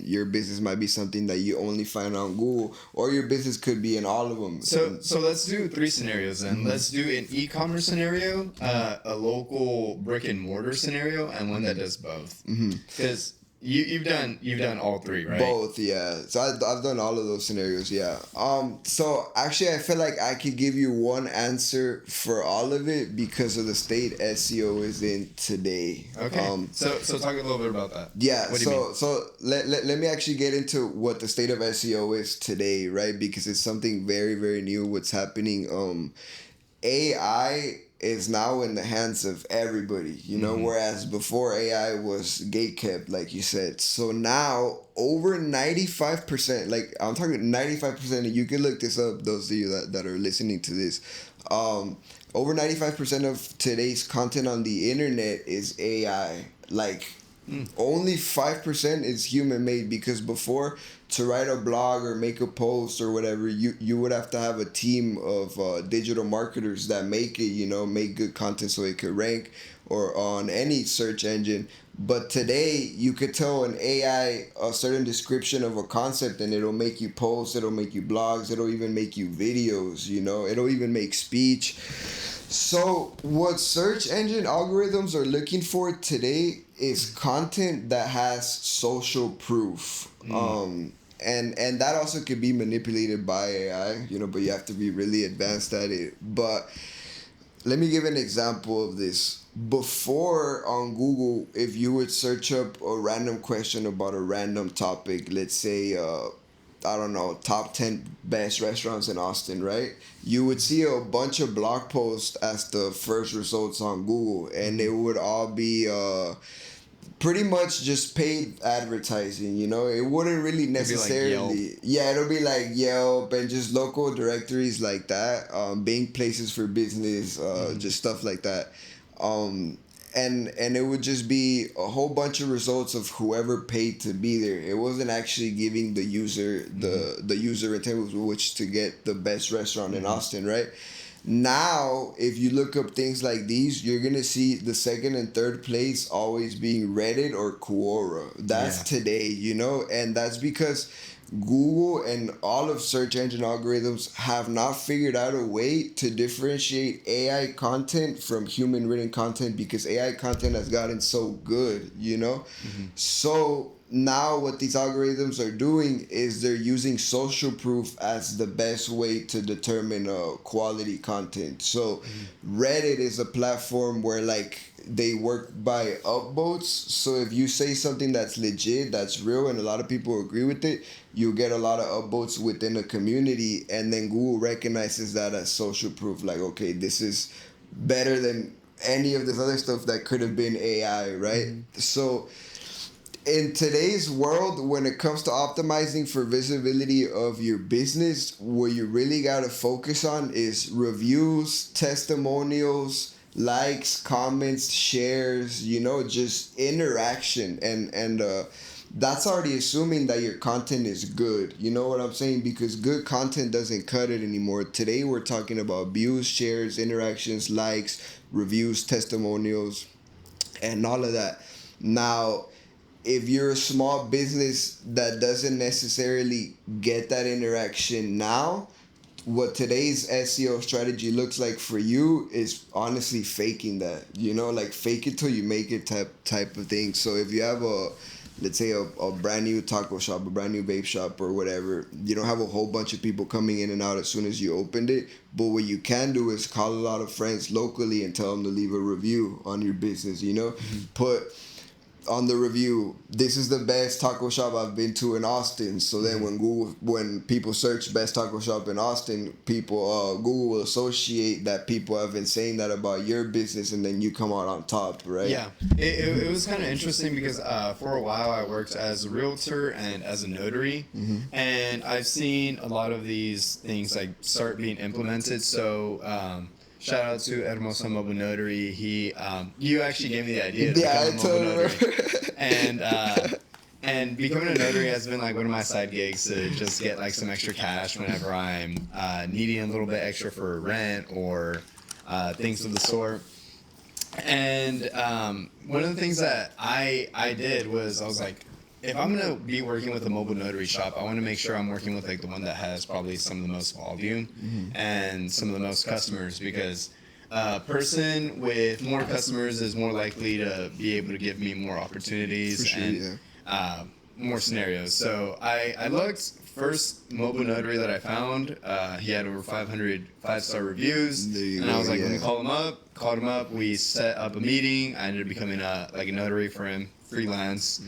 Your business might be something that you only find on Google, or your business could be in all of them. So let's do 3 scenarios then. Let's do an e-commerce scenario, a local brick and mortar scenario, and one that does both. Because you've done all 3, right? Both, yeah. So I've done all of those scenarios, yeah. So actually, I feel like I could give you one answer for all of it because of the state SEO is in today. Okay. So talk a little bit about that. Yeah. What do you mean? So let me actually get into what the state of SEO is today, right? Because it's something very, very new. What's happening? AI is now in the hands of everybody, whereas before AI was gatekept, like you said. So now over 95%, like I'm talking 95%, you can look this up, those of you that are listening to this, over 95% of today's content on the internet is AI. Like only 5% is human made, because before, to write a blog or make a post or whatever, you would have to have a team of digital marketers that make it, make good content so it could rank or on any search engine. But today you could tell an AI a certain description of a concept and it'll make you posts, it'll make you blogs, it'll even make you videos, it'll even make speech. So what search engine algorithms are looking for today is content that has social proof. And that also could be manipulated by AI, but you have to be really advanced at it. But let me give an example of this. Before on Google, if you would search up a random question about a random topic, let's say, I don't know, top 10 best restaurants in Austin, right? You would see a bunch of blog posts as the first results on Google, and it would all be pretty much just paid advertising, It wouldn't really necessarily... It'll be like Yelp and just local directories like that, Bing places for business, just stuff like that. And it would just be a whole bunch of results of whoever paid to be there. It wasn't actually giving the user the user intent with which to get the best restaurant in Austin, right? Now, if you look up things like these, you're going to see the second and third place always being Reddit or Quora. That's today, and that's because Google and all of search engine algorithms have not figured out a way to differentiate AI content from human written content, because AI content has gotten so good, So now what these algorithms are doing is they're using social proof as the best way to determine quality content. So Reddit is a platform where they work by upvotes. So if you say something that's legit, that's real, and a lot of people agree with it, you get a lot of upvotes within a community, and then Google recognizes that as social proof. Like, okay, this is better than any of this other stuff that could have been AI, right? So in today's world, when it comes to optimizing for visibility of your business, what you really got to focus on is reviews, testimonials, likes, comments, shares, just interaction. And that's already assuming that your content is good. You know what I'm saying? Because good content doesn't cut it anymore. Today, we're talking about views, shares, interactions, likes, reviews, testimonials, and all of that. Now, if you're a small business that doesn't necessarily get that interaction now, what today's SEO strategy looks like for you is honestly faking that, like fake it till you make it type of thing. So if you have let's say a brand new taco shop, a brand new vape shop or whatever, you don't have a whole bunch of people coming in and out as soon as you opened it. But what you can do is call a lot of friends locally and tell them to leave a review on your business, Put on the review, this is the best taco shop I've been to in Austin. So then when people search best taco shop in Austin, Google will associate that people have been saying that about your business, and then you come out on top, right? Yeah, it was kind of interesting because for a while I worked as a realtor and as a notary, and I've seen a lot of these things like start being implemented. So shout out to Hermoso Mobile Notary. You actually gave me the idea to become a mobile notary. And becoming a notary has been like one of my side gigs to just get like some extra cash whenever I'm needing a little bit extra for rent or things of the sort. And one of the things that I did was I was like, if I'm going to be working with a mobile notary shop, I want to make sure I'm working with like the one that has probably some of the most volume and some of the most customers, because a person with more customers is more likely to be able to give me more opportunities more scenarios. So I looked, first mobile notary that I found, he had over 500 5-star reviews, and I was like, let me call him up. Called him up, we set up a meeting. I ended up becoming a notary for him, freelance.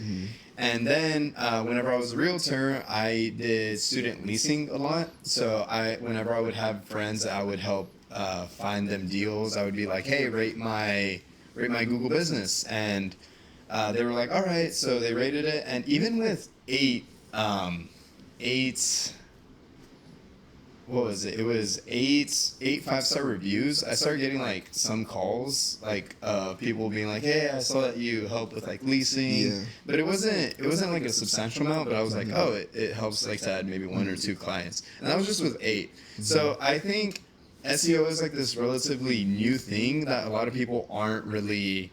And then whenever I was a realtor, I did student leasing a lot. So whenever I would have friends that I would help find them deals, I would be like, hey, rate my Google business. And they were like, all right. So they rated it. And even with eight, what was it? It was eight 5-star reviews. I started getting like some calls, like people being like, "Hey, I saw that you help with like leasing," but it wasn't like a substantial amount. But I was like, "Oh, it helps like to add maybe 1 or 2 clients," and that was just with 8. So I think SEO is like this relatively new thing that a lot of people aren't really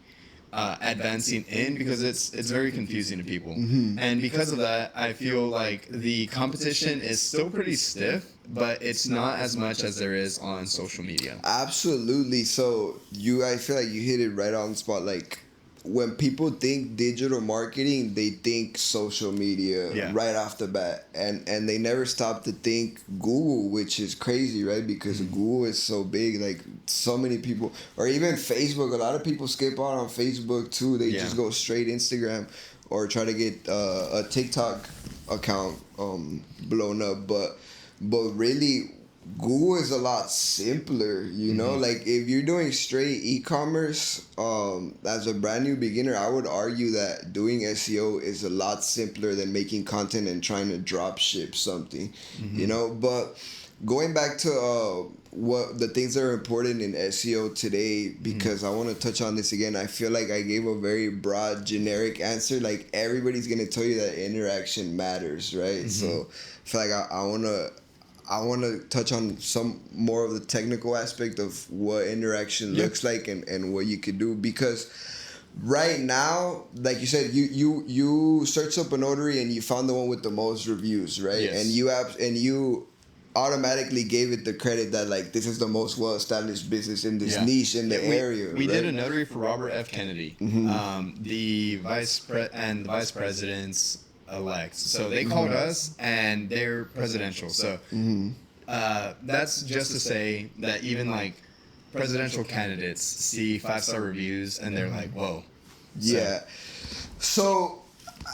advancing in, because it's very confusing to people. And because of that, I feel like the competition is still pretty stiff, but it's not as much as there is on social media. Absolutely. So I feel like you hit it right on the spot. Like, when people think digital marketing, they think social media right off the bat, and they never stop to think Google, which is crazy, right? Because Google is so big, like so many people, or even Facebook. A lot of people skip out on Facebook too. They just go straight Instagram or try to get a TikTok account blown up. But really, Google is a lot simpler, like if you're doing straight e-commerce, as a brand new beginner, I would argue that doing SEO is a lot simpler than making content and trying to drop ship something, but going back to what the things that are important in SEO today, because I want to touch on this again. I feel like I gave a very broad, generic answer. Like, everybody's going to tell you that interaction matters, right? So I feel like I want to touch on some more of the technical aspect of what interaction looks like and what you could do, because right now, like you said, you searched up a notary and you found the one with the most reviews, right? Yes. And you automatically gave it the credit that like this is the most well-established business in this niche in the area. We did a notary for Robert F. Kennedy, the vice president's elect. So they called us, and they're presidential. So that's just to say that even like presidential candidates see 5-star reviews and they're like, whoa. So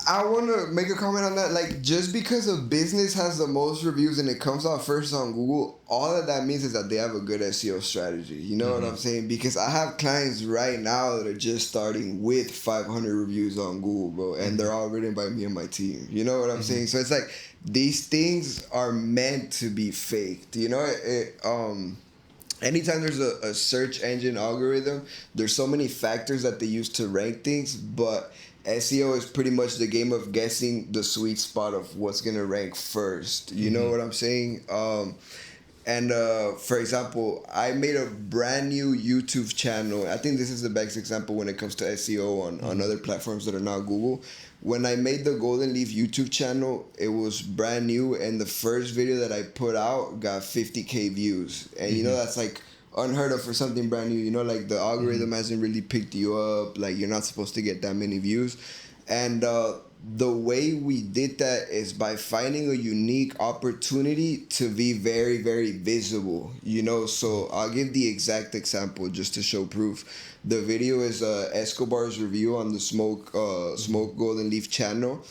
I want to make a comment on that. Like, just because a business has the most reviews and it comes out first on Google, all that means is that they have a good SEO strategy. You know what I'm saying? Because I have clients right now that are just starting with 500 reviews on Google, bro, and they're all written by me and my team. You know what I'm saying? So it's like these things are meant to be faked. Anytime there's a search engine algorithm, there's so many factors that they use to rank things, but SEO is pretty much the game of guessing the sweet spot of what's gonna rank first. You know what I'm saying? And for example, I made a brand new YouTube channel. I think this is the best example when it comes to SEO on other platforms that are not Google. When I made the Golden Leaf YouTube channel, it was brand new, and the first video that I put out got 50K views. And you know, that's like unheard of for something brand new. You know, like the algorithm hasn't really picked you up. Like, you're not supposed to get that many views. And the way we did that is by finding a unique opportunity to be very, very visible, you know. So I'll give the exact example just to show proof. The video is Escobar's review on the Smoke Golden Leaf channel.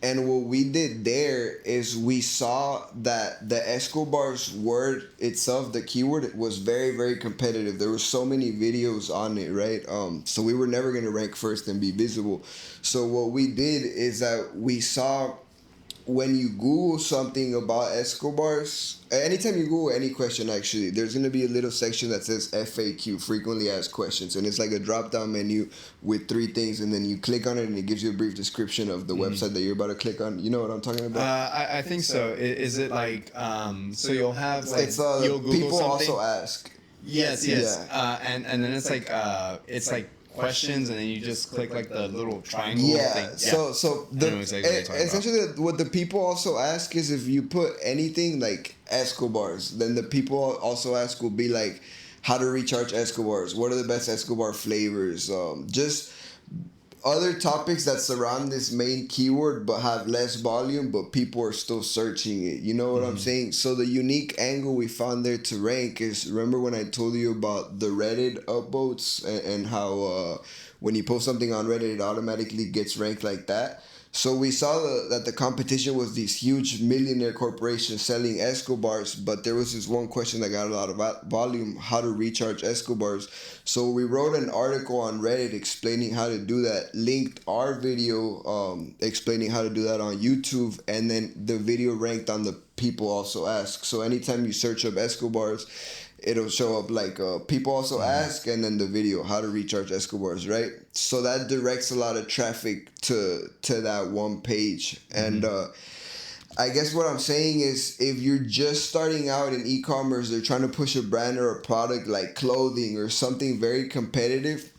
And what we did there is we saw that the Escobar's word itself, the keyword, was very, very competitive. There were so many videos on it, right? So we were never going to rank first and be visible. So what we did is that we saw when you Google something about Escobars, anytime you Google any question, actually, there's going to be a little section that says FAQ, frequently asked questions. And it's like a drop-down menu with 3 things. And then you click on it and it gives you a brief description of the website that you're about to click on. You know what I'm talking about? I think so. Is it like, so you'll have like, It's you'll Google people something? also ask. Yes. Yeah. And then it's like questions, and then you just click like the little triangle thing. So the I know exactly what you're talking essentially what the people also ask is if you put anything like Escobars, then the people also ask will be like how to recharge Escobars, what are the best Escobar flavors, just other topics that surround this main keyword but have less volume, but people are still searching it. You know what I'm saying? So the unique angle we found there to rank is, remember when I told you about the Reddit upvotes and how when you post something on Reddit, it automatically gets ranked like that? So we saw that the competition was these huge millionaire corporations selling Escobars, but there was this one question that got a lot of volume: how to recharge Escobars. So we wrote an article on Reddit explaining how to do that, linked our video explaining how to do that on YouTube, and then the video ranked on the people also ask. So anytime you search up Escobars, it'll show up like people also ask, and then the video how to recharge Escobars, right? So that directs a lot of traffic to that one page. And I guess what I'm saying is, if you're just starting out in e-commerce, they're trying to push a brand or a product like clothing or something very competitive,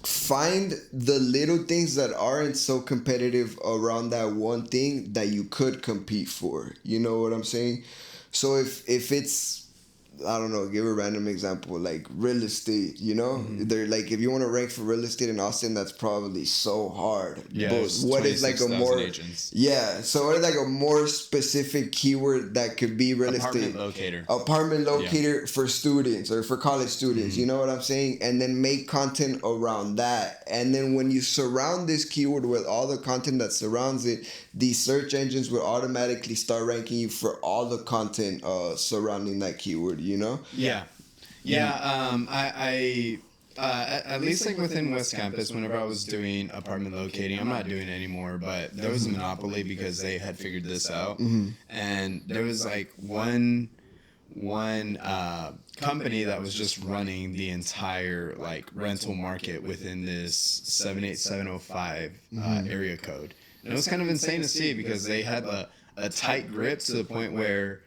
find the little things that aren't so competitive around that one thing that you could compete for. You know what I'm saying? So if it's, I don't know, give a random example, like real estate, you know? They're like, if you want to rank for real estate in Austin, that's probably so hard. Yeah, but what is like a more agents. So what is like a more specific keyword that could be real estate? Apartment locator for students or for college students, you know what I'm saying? And then make content around that. And then when you surround this keyword with all the content that surrounds it, these search engines will automatically start ranking you for all the content surrounding that keyword, you know? I at least like within West Campus, whenever I was doing apartment locating, I'm not doing it anymore, but there was a monopoly because they had figured this out. And there was like one company that was just running the entire like rental market within this 78705 area code. And it was kind of insane to see because they had a tight grip to the point where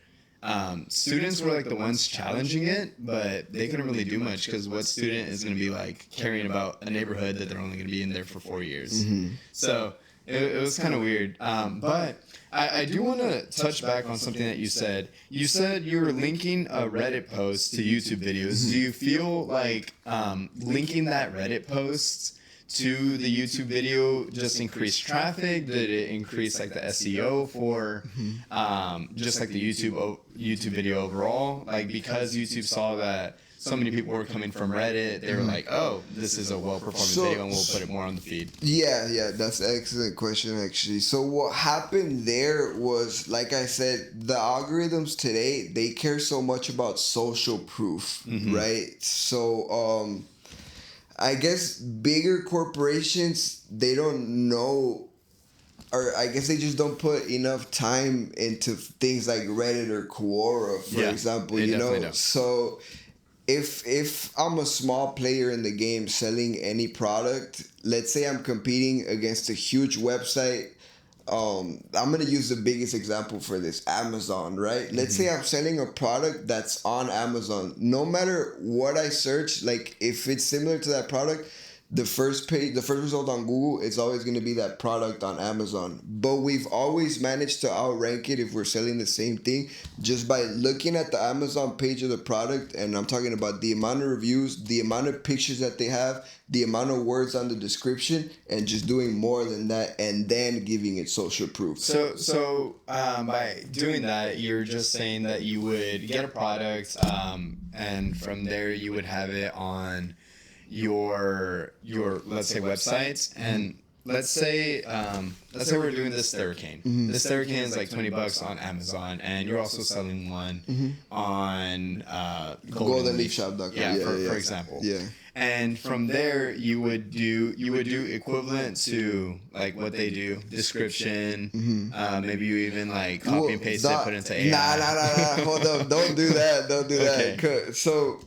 students were like the ones challenging it, but they couldn't really do much because what student is going to be like caring about a neighborhood that they're only going to be in there for 4 years? So it was kind of weird. But I do want to touch back on something that you said. You said you were linking a Reddit post to YouTube videos. Do you feel like linking that Reddit post to the YouTube video just increased traffic? Did it increase like the SEO for just like the YouTube video overall? Like, because YouTube saw that so many people were coming from Reddit, they were like, oh, this is a well-performing video and we'll put it more on the feed. Yeah, that's an excellent question, actually. So what happened there was, like I said, the algorithms today, they care so much about social proof, right? So I guess bigger corporations, they don't know, or I guess they just don't put enough time into things like Reddit or Quora, for example, you know? Don't. So if I'm a small player in the game selling any product, let's say I'm competing against a huge website I'm gonna use the biggest example for this, Amazon, right? Let's say I'm selling a product that's on Amazon. No matter what I search, like if it's similar to that product, the first result on Google is always going to be that product on Amazon. But we've always managed to outrank it if we're selling the same thing just by looking at the Amazon page of the product. And I'm talking about the amount of reviews, the amount of pictures that they have, the amount of words on the description, and just doing more than that, and then giving it social proof. So by doing that, you're just saying that you would get a product, and from there you would have it on your let's say websites, and let's say we're doing this Theracane. This Theracane is like $20 on Amazon, and you're also selling one on GoldenLeafShop.com. Yeah, for example. Yeah. And from there you would do equivalent to like what they do, description, maybe you even like copy and paste it, put into AI. Nah, hold up, don't do that, Okay. So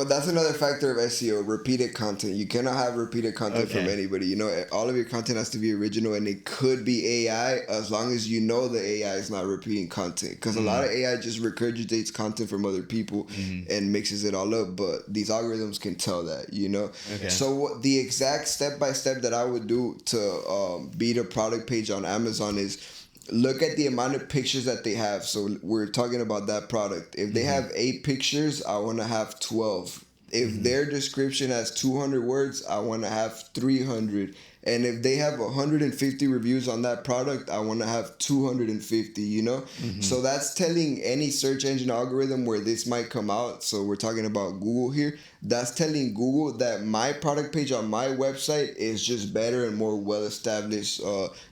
that's another factor of SEO, repeated content. You cannot have repeated content from anybody. You know, all of your content has to be original, and it could be AI as long as you know the AI is not repeating content. Because a lot of AI just regurgitates content from other people and mixes it all up, but these algorithms can tell that, you know? Okay. So what the exact step-by-step that I would do to beat a product page on Amazon is look at the amount of pictures that they have. So we're talking about that product. If they have 8 pictures, I want to have 12. If their description has 200 words, I want to have 300. And if they have 150 reviews on that product, I want to have 250, you know? So that's telling any search engine algorithm where this might come out. So we're talking about Google here. That's telling Google that my product page on my website is just better and more well-established.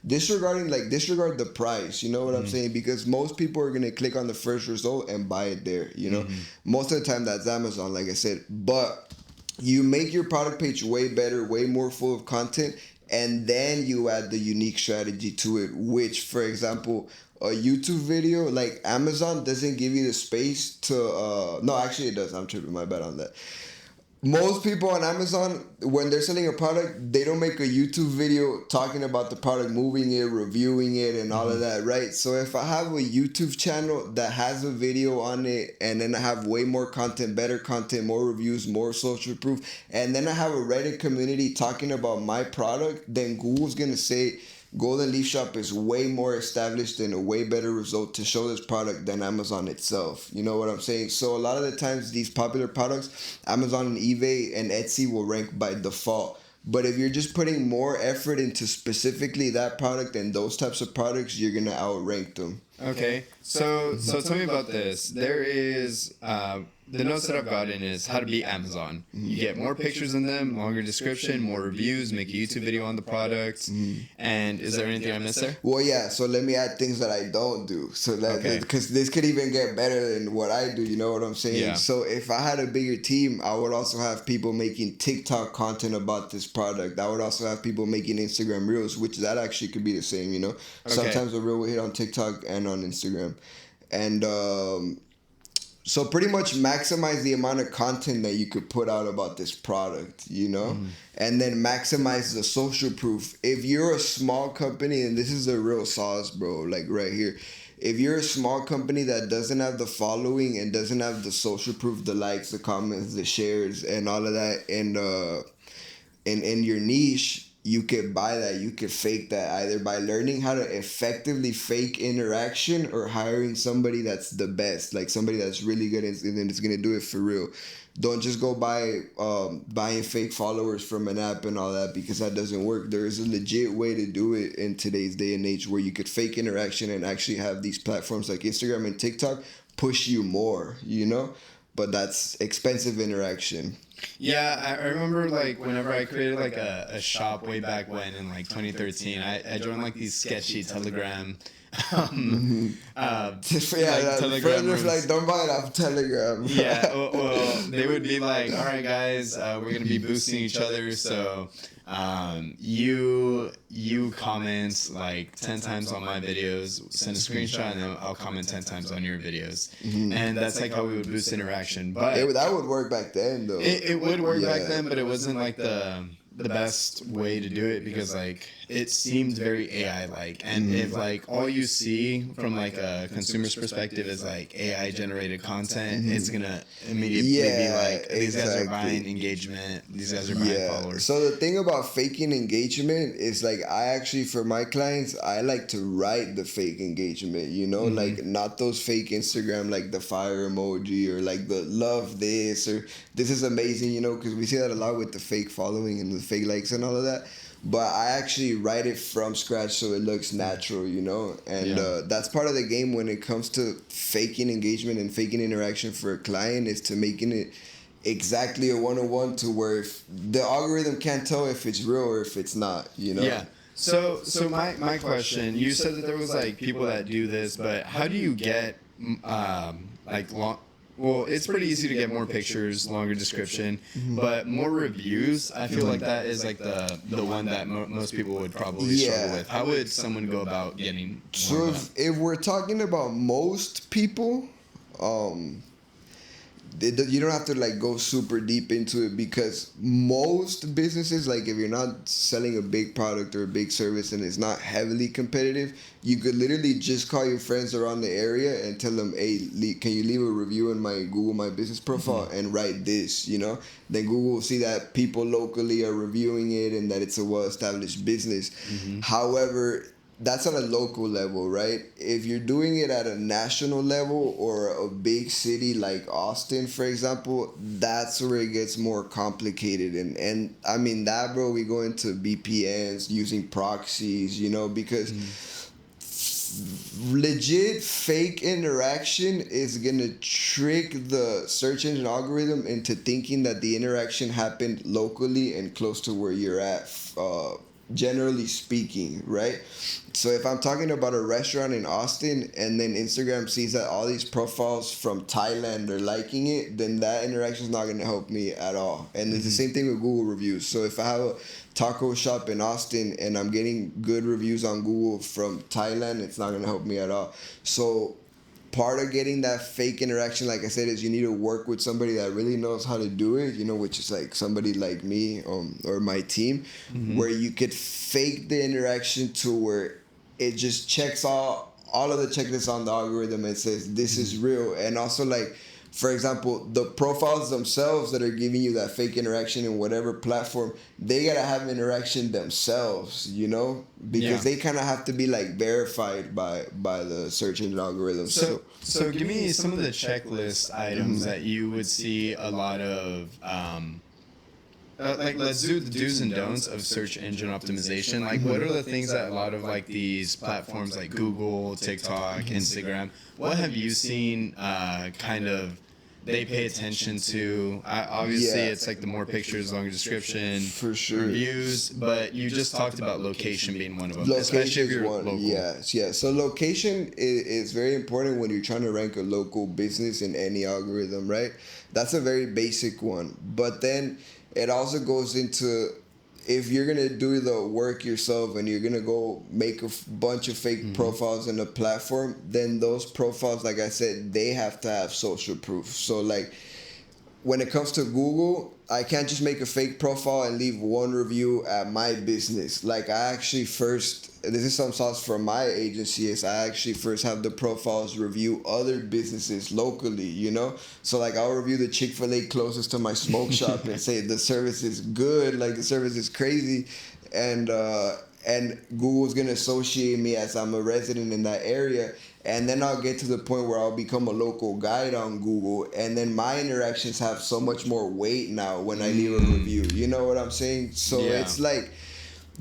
Disregard the price, you know what I'm saying? Because most people are going to click on the first result and buy it there, you know? Most of the time that's Amazon, like I said. But you make your product page way better, way more full of content, and then you add the unique strategy to it, which, for example, a YouTube video, like Amazon doesn't give you the space to, no, actually it does. I'm tripping, my bad on that. Most people on Amazon, when they're selling a product, they don't make a YouTube video talking about the product, moving it, reviewing it, and all of that, right? So if I have a YouTube channel that has a video on it, and then I have way more content, better content, more reviews, more social proof, and then I have a Reddit community talking about my product, then Google's going to say, Golden Leaf Shop is way more established and a way better result to show this product than Amazon itself. You know what I'm saying? So a lot of the times these popular products, Amazon and eBay and Etsy will rank by default. But if you're just putting more effort into specifically that product and those types of products, you're going to outrank them. Okay, so tell me about this. There is the notes that I've gotten is how to beat Amazon. You get more pictures in them, longer description, more reviews, make a YouTube video on the product. And is there anything I missed there? Well, yeah. So let me add things that I don't do. So that because this could even get better than what I do. You know what I'm saying? Yeah. So if I had a bigger team, I would also have people making TikTok content about this product. I would also have people making Instagram reels, which that actually could be the same. You know, sometimes a reel will hit on TikTok and on Instagram, and so pretty much maximize the amount of content that you could put out about this product, you know, and then maximize the social proof. If you're a small company, and this is the real sauce, bro, like right here. If you're a small company that doesn't have the following and doesn't have the social proof, the likes, the comments, the shares, and all of that, and in your niche, you could buy that. You could fake that either by learning how to effectively fake interaction or hiring somebody that's the best, like somebody that's really good and is going to do it for real. Don't just go buying fake followers from an app and all that, because that doesn't work. There is a legit way to do it in today's day and age where you could fake interaction and actually have these platforms like Instagram and TikTok push you more, you know? But that's expensive interaction. Yeah, I remember like whenever I created like a shop way back when in like 2013, I joined like these sketchy Telegram. Telegram was like, don't buy it off Telegram. Yeah, well, they would be like, all right, guys, we're gonna be boosting each other, so you comment like 10 times on my videos, send a screenshot, and then I'll comment 10 times on your videos, and that's like how we would boost interaction. But that would work back then, though. It would work back then, but it wasn't like the best way to do it, because like it seemed very AI like, and if like all you see from like a consumer's perspective is like AI generated content, it's gonna immediately be like, these guys are buying engagement, these guys are buying followers. So the thing about faking engagement is like, I actually, for my clients, I like to write the fake engagement, you know, like not those fake Instagram, like the fire emoji or like the love this or this is amazing, you know, because we see that a lot with the fake following and the fake likes and all of that. But I actually write it from scratch so it looks natural, you know? And that's part of the game when it comes to faking engagement and faking interaction for a client, is to making it exactly a one-on-one, to where if the algorithm can't tell if it's real or if it's not, you know? Yeah. So my question, you said that there was like people that do this, but how do you get like long? Well, it's pretty easy to get more pictures, longer description, but more reviews. I feel like that is like the one that most people would probably struggle with. How would someone go about getting? So if we're talking about most people, you don't have to like go super deep into it, because most businesses, like if you're not selling a big product or a big service and it's not heavily competitive, you could literally just call your friends around the area and tell them, hey, can you leave a review in my Google My Business profile and write this, you know? Then Google will see that people locally are reviewing it and that it's a well-established business. However, that's at a local level, right? If you're doing it at a national level or a big city like Austin, for example, that's where it gets more complicated. And I mean, that, bro, we go into VPNs, using proxies, you know, because legit fake interaction is gonna trick the search engine algorithm into thinking that the interaction happened locally and close to where you're at, generally speaking, right? So if I'm talking about a restaurant in Austin and then Instagram sees that all these profiles from Thailand are liking it, then that interaction is not going to help me at all. And it's the same thing with Google reviews. So if I have a taco shop in Austin and I'm getting good reviews on Google from Thailand, it's not going to help me at all. So part of getting that fake interaction, like I said, is you need to work with somebody that really knows how to do it, you know, which is like somebody like me or my team, where you could fake the interaction to where it just checks all of the checklists on the algorithm and says this is real. And also, like, for example, the profiles themselves that are giving you that fake interaction in whatever platform, they gotta have interaction themselves, you know, because they kind of have to be like verified by the search engine algorithm. So give me some of the checklist items that you would see a lot of. Like, let's do the do's and don'ts of search engine optimization. Like, what are the things that a lot of like these platforms like Google, TikTok, Instagram, what have you seen kind of they pay attention to? Obviously, it's like the more pictures, longer description, for sure, reviews, but you just talked about location being one of them. Location is one, local. Yeah. So location is very important when you're trying to rank a local business in any algorithm, right? That's a very basic one. But then it also goes into, if you're going to do the work yourself and you're going to go make a bunch of fake profiles in a platform, then those profiles, like I said, they have to have social proof. So like when it comes to Google, I can't just make a fake profile and leave one review at my business. Like I actually first, this is some sauce from my agency, is I actually first have the profiles review other businesses locally, you know? So like I'll review the Chick-fil-A closest to my smoke shop and say the service is good, like the service is crazy. And Google's gonna associate me as I'm a resident in that area. And then I'll get to the point where I'll become a local guide on Google. And then my interactions have so much more weight now when I leave a review. You know what I'm saying? So it's like,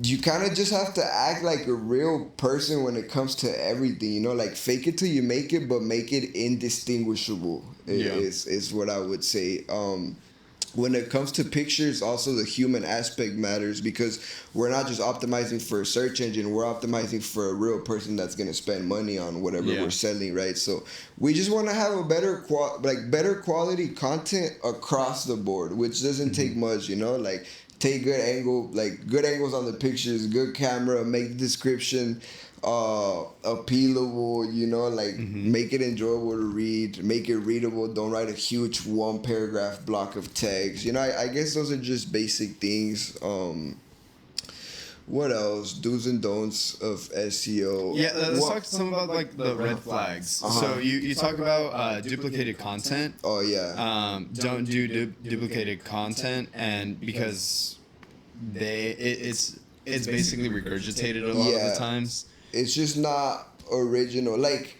you kind of just have to act like a real person when it comes to everything. You know, like fake it till you make it, but make it indistinguishable is what I would say. When it comes to pictures, also the human aspect matters, because we're not just optimizing for a search engine, we're optimizing for a real person that's going to spend money on whatever we're selling, right? So we just want to have a better quality content across the board, which doesn't take much, you know, like take good angles on the pictures, good camera, make the description appealable, you know, like make it enjoyable to read, make it readable. Don't write a huge one paragraph block of text, you know. I guess those are just basic things. What else? Do's and don'ts of SEO. Yeah, let's talk some about like the red flags. So you talk about duplicated content. Oh yeah. Don't do duplicated content, and because it's basically regurgitated a lot of the times. It's just not original. Like,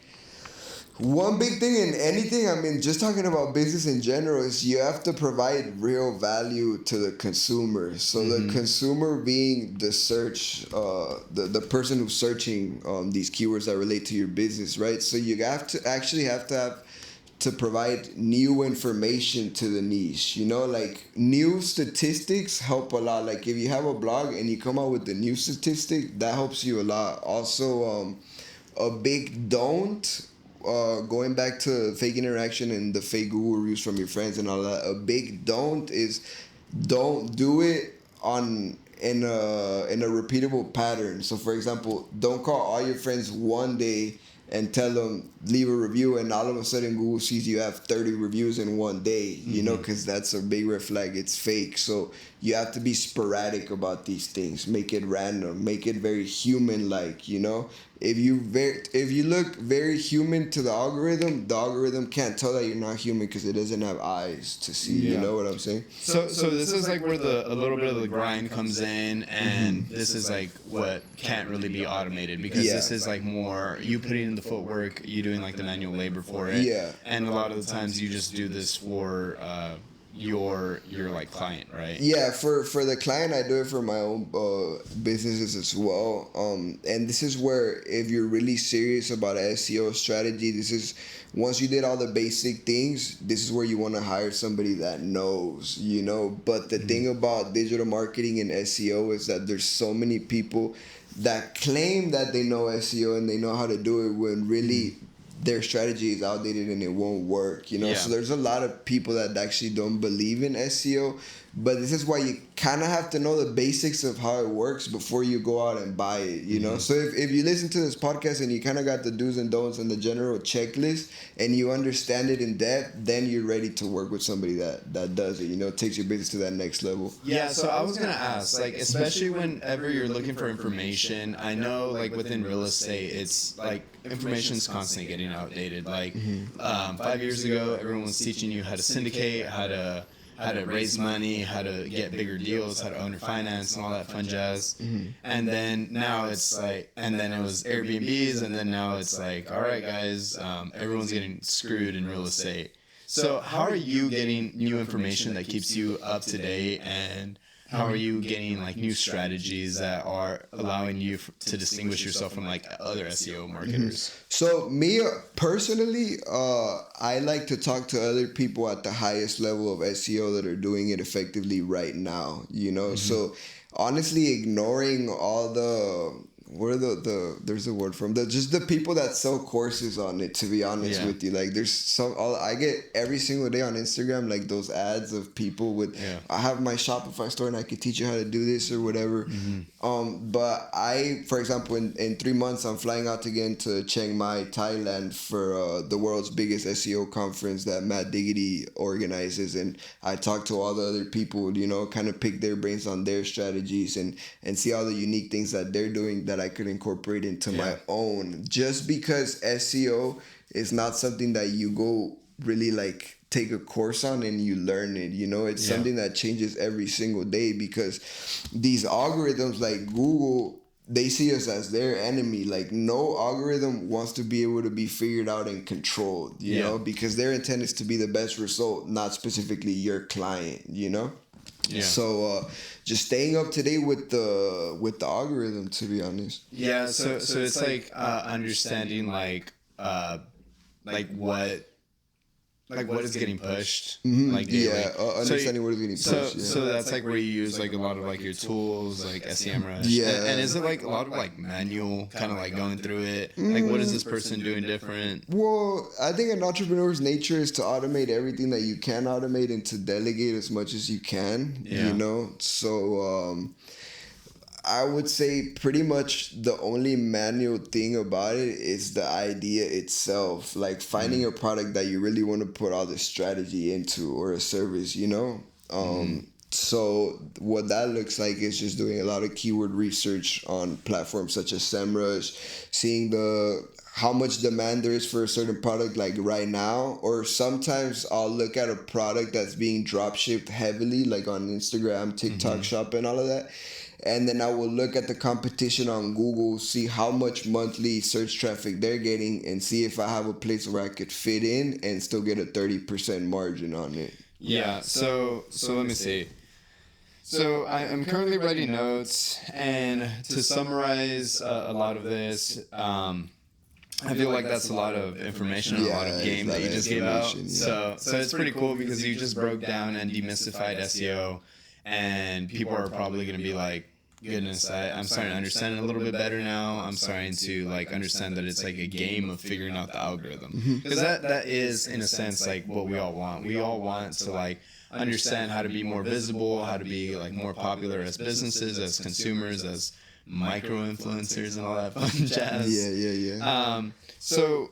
one big thing in anything, I mean, just talking about business in general, is you have to provide real value to the consumer. So the consumer being the search, the person who's searching these keywords that relate to your business, right? So you have to provide new information to the niche. You know, like, new statistics help a lot. Like, if you have a blog and you come out with the new statistic, that helps you a lot. Also, a big don't, going back to fake interaction and the fake Google reviews from your friends and all that, a big don't is don't do it in a repeatable pattern. So for example, don't call all your friends one day and tell them leave a review, and all of a sudden Google sees you have 30 reviews in one day, you know, because that's a big red flag. It's fake. So you have to be sporadic about these things. Make it random. Make it very human-like, you know. If you look very human to the algorithm can't tell that you're not human because it doesn't have eyes to see. You know what I'm saying? So this is like where a little bit of the grind comes in, and this is like what can't really be automated, because this is like more you putting in the footwork, you doing like the manual labor for it. Yeah. And a lot of the times you just do this for your like client, right? Yeah, for the client, I do it for my own businesses as well. And this is where, if you're really serious about SEO strategy, this is, once you did all the basic things, this is where you want to hire somebody that knows, you know. But the thing about digital marketing and SEO is that there's so many people that claim that they know SEO and they know how to do it, when really their strategy is outdated and it won't work, you know. So there's a lot of people that actually don't believe in SEO, but this is why you kind of have to know the basics of how it works before you go out and buy it, you know. So if you listen to this podcast and you kind of got the do's and don'ts and the general checklist and you understand it in depth, then you're ready to work with somebody that does it, you know, takes your business to that next level. Yeah, so I was gonna ask, like, especially whenever you're looking for information, I know like within real estate, it's like information's constantly getting outdated. Like 5 years ago, everyone was teaching you how to syndicate, how to raise money, how to get bigger deals, how to own your finance, and all that fun jazz. And then now it's like, and then it was Airbnbs, and then now it's like, all right, guys, everyone's getting screwed in real estate. So how are you getting new information that keeps you up to date, and how are you getting like new strategies that are allowing you to distinguish yourself from like other SEO marketers? So me personally, I like to talk to other people at the highest level of SEO that are doing it effectively right now, you know. So honestly, ignoring all the there's a word from just the people that sell courses on it, to be honest with you. Like, there's I get every single day on Instagram like those ads of people with I have my Shopify store and I could teach you how to do this or whatever. But I, for example, in 3 months I'm flying out again to Chiang Mai, Thailand, for the world's biggest SEO conference that Matt Diggity organizes, and I talk to all the other people, you know, kind of pick their brains on their strategies and see all the unique things that they're doing that I could incorporate into my own. Just because SEO is not something that you go really like take a course on and you learn it, you know. It's something that changes every single day, because these algorithms like Google, they see us as their enemy. Like, no algorithm wants to be able to be figured out and controlled, you know, because their intent is to be the best result, not specifically your client, you know. So just staying up to date with the algorithm, to be honest. So it's like understanding like what is getting pushed, like daily. Understanding what is getting pushed. So that's like where you use like a lot of like your tools, like SEMrush. And is it like a lot of like manual kind of like going through it? Like, what is this person doing different? Well, I think an entrepreneur's nature is to automate everything that you can automate and to delegate as much as you can. You know, so I would say pretty much the only manual thing about it is the idea itself, like finding a product that you really want to put all the strategy into, or a service, you know. So what that looks like is just doing a lot of keyword research on platforms such as SEMrush, seeing how much demand there is for a certain product like right now, or sometimes I'll look at a product that's being drop shipped heavily like on Instagram, TikTok Shop and all of that. And then I will look at the competition on Google, see how much monthly search traffic they're getting, and see if I have a place where I could fit in and still get a 30% margin on it. Yeah, so let me see. So I'm currently writing notes, and to summarize a lot of this, I feel like that's a lot of information and a lot of game that you just gave out. Yeah. So it's pretty cool because you just broke down and demystified SEO, and people are probably going to be like, goodness, I'm starting to understand it a little bit better now. I'm starting to like understand that it's like a game of figuring out the algorithm. Because that is, in a sense, like what we all want. We all want to like understand how to be more visible, how to be like more popular as businesses, as consumers, as micro influencers and all that fun jazz. Yeah. So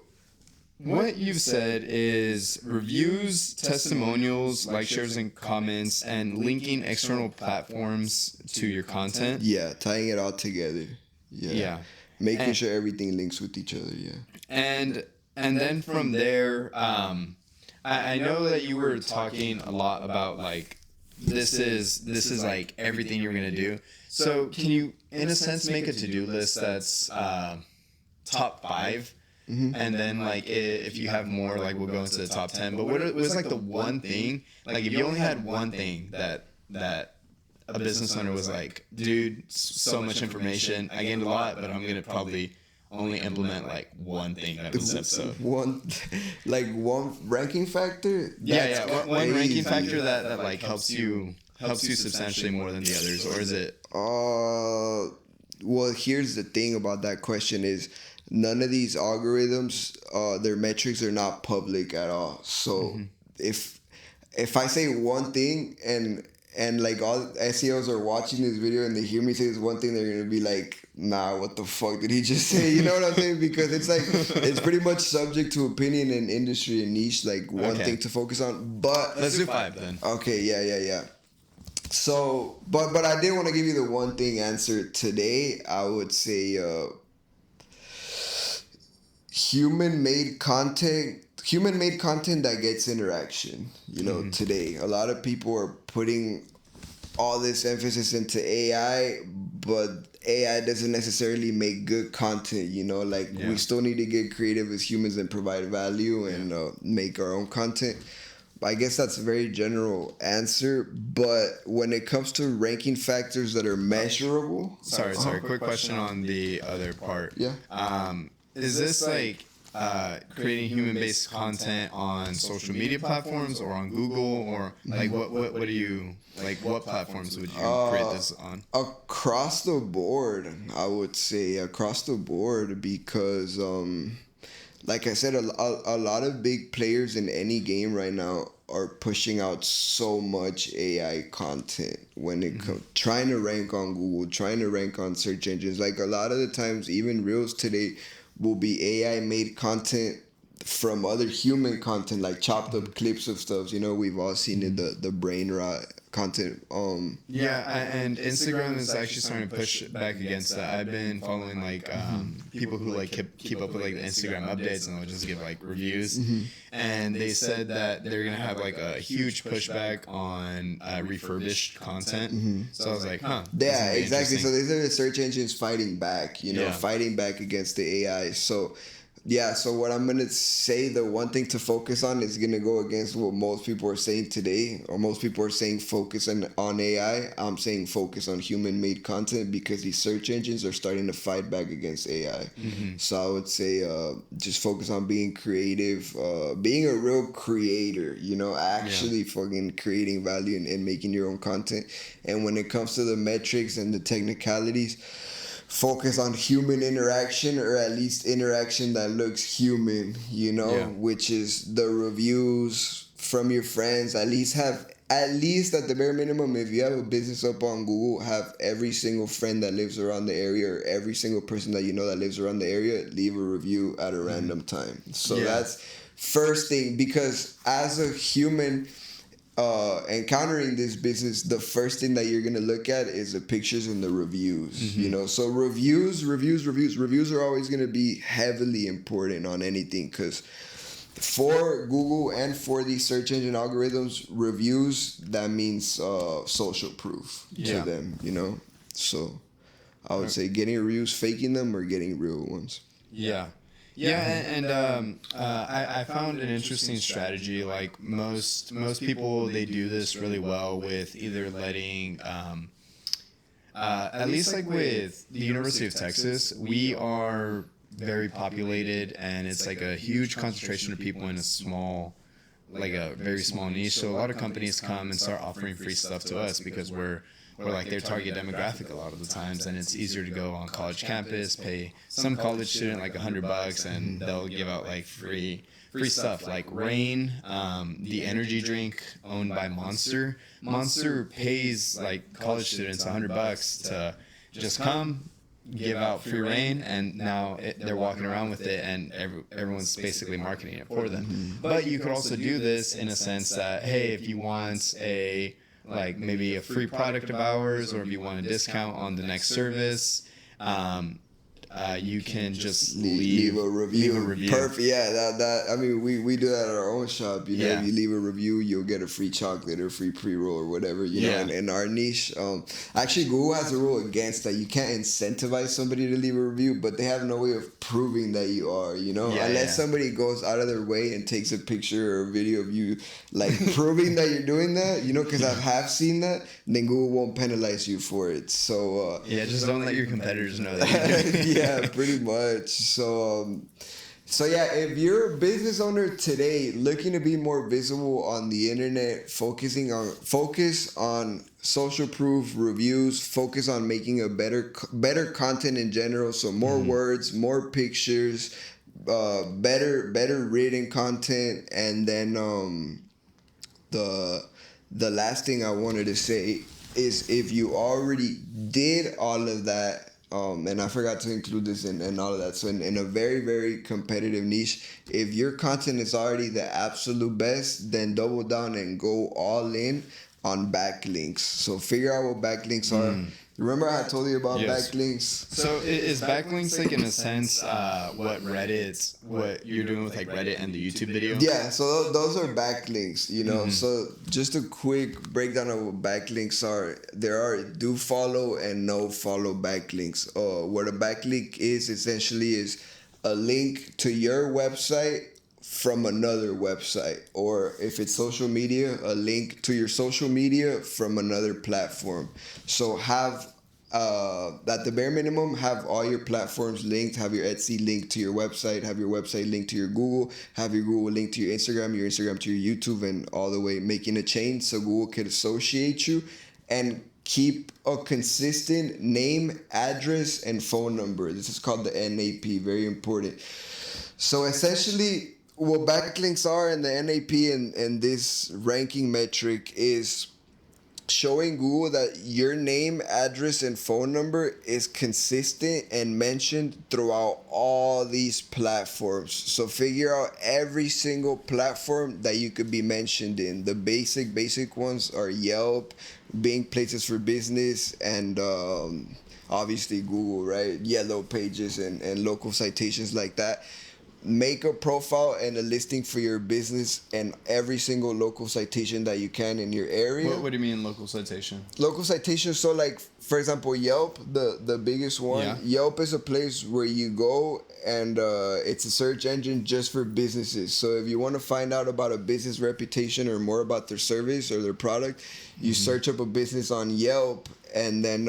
what you've said is reviews, testimonials, like shares and comments, and linking external platforms to your content. Yeah, tying it all together. Yeah. Making sure everything links with each other, yeah. And then from there, I know that you were talking a lot about like this is like everything you're gonna do. So can you, in a sense, make a to-do list that's top 5? And then like if you have more, like we'll go into the top 10. But what was like the one thing, like if you only had one thing that a business owner was like, dude, so much information, I gained a lot, but I'm gonna probably only implement like one thing out of this episode. One ranking factor? One ranking factor that like helps you substantially more than the others, or is it? Well, here's the thing about that question is none of these algorithms, their metrics are not public at all. So if I say one thing and like all SEOs are watching this video and they hear me say this one thing, they're gonna be like, nah, what the fuck did he just say? You know what I'm saying? Because it's like it's pretty much subject to opinion and industry and niche, like one thing to focus on. But let's do 5 then. Okay, yeah. So, but I did want to give you the one thing answer today. I would say human-made content that gets interaction. You know, today a lot of people are putting all this emphasis into AI, but AI doesn't necessarily make good content. You know, like we still need to get creative as humans and provide value and make our own content. I guess that's a very general answer, but when it comes to ranking factors that are measurable... Sorry, quick question on the other part. Yeah. Is this like creating human-based content on social media platforms or on Google, or like what do you, like what platforms would you create this on? Across the board, I would say across the board, because like I said, a lot of big players in any game right now are pushing out so much AI content when it comes trying to rank on Google, trying to rank on search engines. Like a lot of the times, even Reels today will be AI made content from other human content, like chopped up clips of stuff. You know, we've all seen it, the brain rot content. And Instagram is actually starting to push back against that. I've been following like people who like keep up with like the Instagram updates, and they'll just give like reviews. And they said that they're gonna have like a huge pushback on refurbished content. So I was like, yeah, exactly. So these are the search engines fighting back. You know, fighting back against the AI. So. Yeah, so what I'm going to say, the one thing to focus on is going to go against what most people are saying today, or most people are saying focus on AI. I'm saying focus on human-made content because these search engines are starting to fight back against AI. So I would say just focus on being creative, being a real creator, you know, actually fucking creating value and making your own content. And when it comes to the metrics and the technicalities, focus on human interaction, or at least interaction that looks human, you know, which is the reviews from your friends. At least at the bare minimum, if you have a business up on Google, have every single friend that lives around the area, or every single person that you know that lives around the area, leave a review at a random time. So that's first thing, because as a human, encountering this business, the first thing that you're gonna look at is the pictures and the reviews. You know, so reviews are always gonna be heavily important on anything, because for Google and for these search engine algorithms, reviews, that means social proof to them, you know. So I would say getting reviews, faking them, or getting real ones. I found an interesting strategy. Like most people, they do this really well with either letting, at least like with the University of Texas, we are very populated, and it's like a huge concentration of people in a small, like a very small niche. So a lot of companies come and start offering free stuff to us because we're like their target demographic a lot of the times, and it's easier to go on college campus, pay some college student like $100, and they'll give out like free stuff like Rain, the energy drink owned by Monster. Monster pays like college students $100 to just come, give out free Rain, and now they're walking around with it, and everyone's basically marketing it for them. But you could also do this in a sense that, hey, if you want like maybe a free product of ours, or if you want a discount on the next service, you can just leave a review. Perfect. Yeah, that I mean, we do that at our own shop. You know, if you leave a review, you'll get a free chocolate or free pre-roll or whatever. You know, in our niche, actually, Google has a rule against that. You can't incentivize somebody to leave a review, but they have no way of proving that you are. You know, unless somebody goes out of their way and takes a picture or a video of you, like proving that you're doing that. You know, because I have seen that. Then Google won't penalize you for it. So just don't let your competitors know that you're doing it. Yeah, pretty much. So if you're a business owner today looking to be more visible on the internet, focus on social proof reviews, focus on making a better content in general. So more words, more pictures, better written content, and then the last thing I wanted to say is, if you already did all of that. And I forgot to include this in all of that. So in a very, very competitive niche, if your content is already the absolute best, then double down and go all in on backlinks. So figure out what backlinks are. Remember I told you about backlinks? So is backlinks like in a sense what you're doing with like Reddit and the YouTube video? Yeah, so those are backlinks, you know. So just a quick breakdown of what backlinks are. There are do follow and no follow backlinks. What a backlink is essentially is a link to your website from another website, or if it's social media, a link to your social media from another platform. So have at the bare minimum, have all your platforms linked. Have your Etsy linked to your website, have your website linked to your Google, have your Google linked to your Instagram to your YouTube, and all the way making a chain so Google can associate you, and keep a consistent name, address, and phone number. This is called the NAP, very important. So essentially, what backlinks are in the NAP and this ranking metric is showing Google that your name, address, and phone number is consistent and mentioned throughout all these platforms. So figure out every single platform that you could be mentioned in. The basic ones are Yelp, Bing Places for Business, and obviously Google, right? Yellow Pages and local citations like that. Make a profile and a listing for your business and every single local citation that you can in your area. What do you mean local citation? Local citation, so like, for example, Yelp, the biggest one. Yeah. Yelp is a place where you go and it's a search engine just for businesses. So if you want to find out about a business reputation or more about their service or their product, you search up a business on Yelp, and then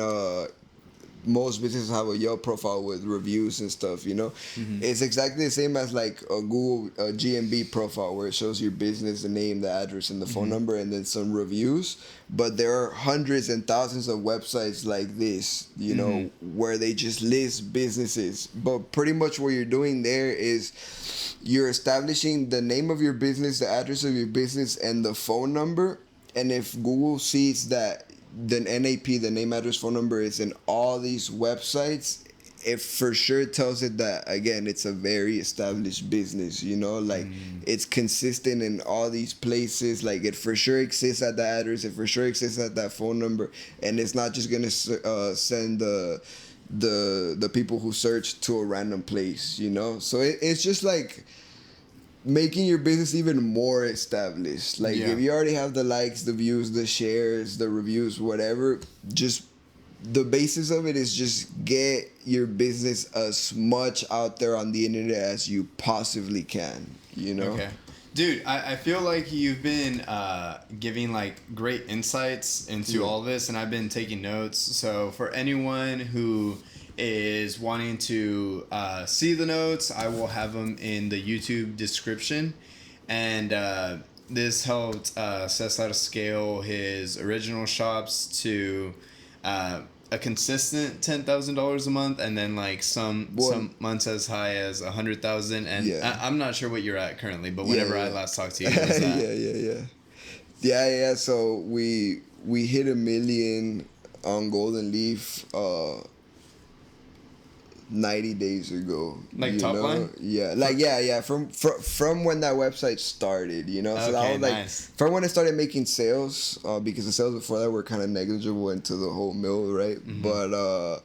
most businesses have a Yelp profile with reviews and stuff, you know. It's exactly the same as like a Google GMB profile, where it shows your business, the name, the address, and the phone number, and then some reviews. But there are hundreds and thousands of websites like this, you know, where they just list businesses. But pretty much what you're doing there is you're establishing the name of your business, the address of your business, and the phone number. And if Google sees that the NAP, the name, address, phone number, is in all these websites, it for sure tells it that, again, it's a very established business, you know, like it's consistent in all these places. Like it for sure exists at the address, it for sure exists at that phone number, and it's not just gonna send the people who search to a random place, you know. So it's just like making your business even more established. Like if you already have the likes, the views, the shares, the reviews, whatever, just the basis of it is just get your business as much out there on the internet as you possibly can, you know? Okay. Dude, I feel like you've been giving like great insights into all this, and I've been taking notes. So for anyone who is wanting to see the notes, I will have them in the YouTube description. And this helped Cesar to scale his original shops to a consistent $10,000 a month, and then like some months as high as 100,000. And I'm not sure what you're at currently, but whenever I last talked to you, it was that. Yeah. So we hit 1 million on Golden Leaf 90 days ago. Like top line? Yeah. Like from when that website started, you know. So that was like from when I started making sales, because the sales before that were kind of negligible into the whole mill, right? But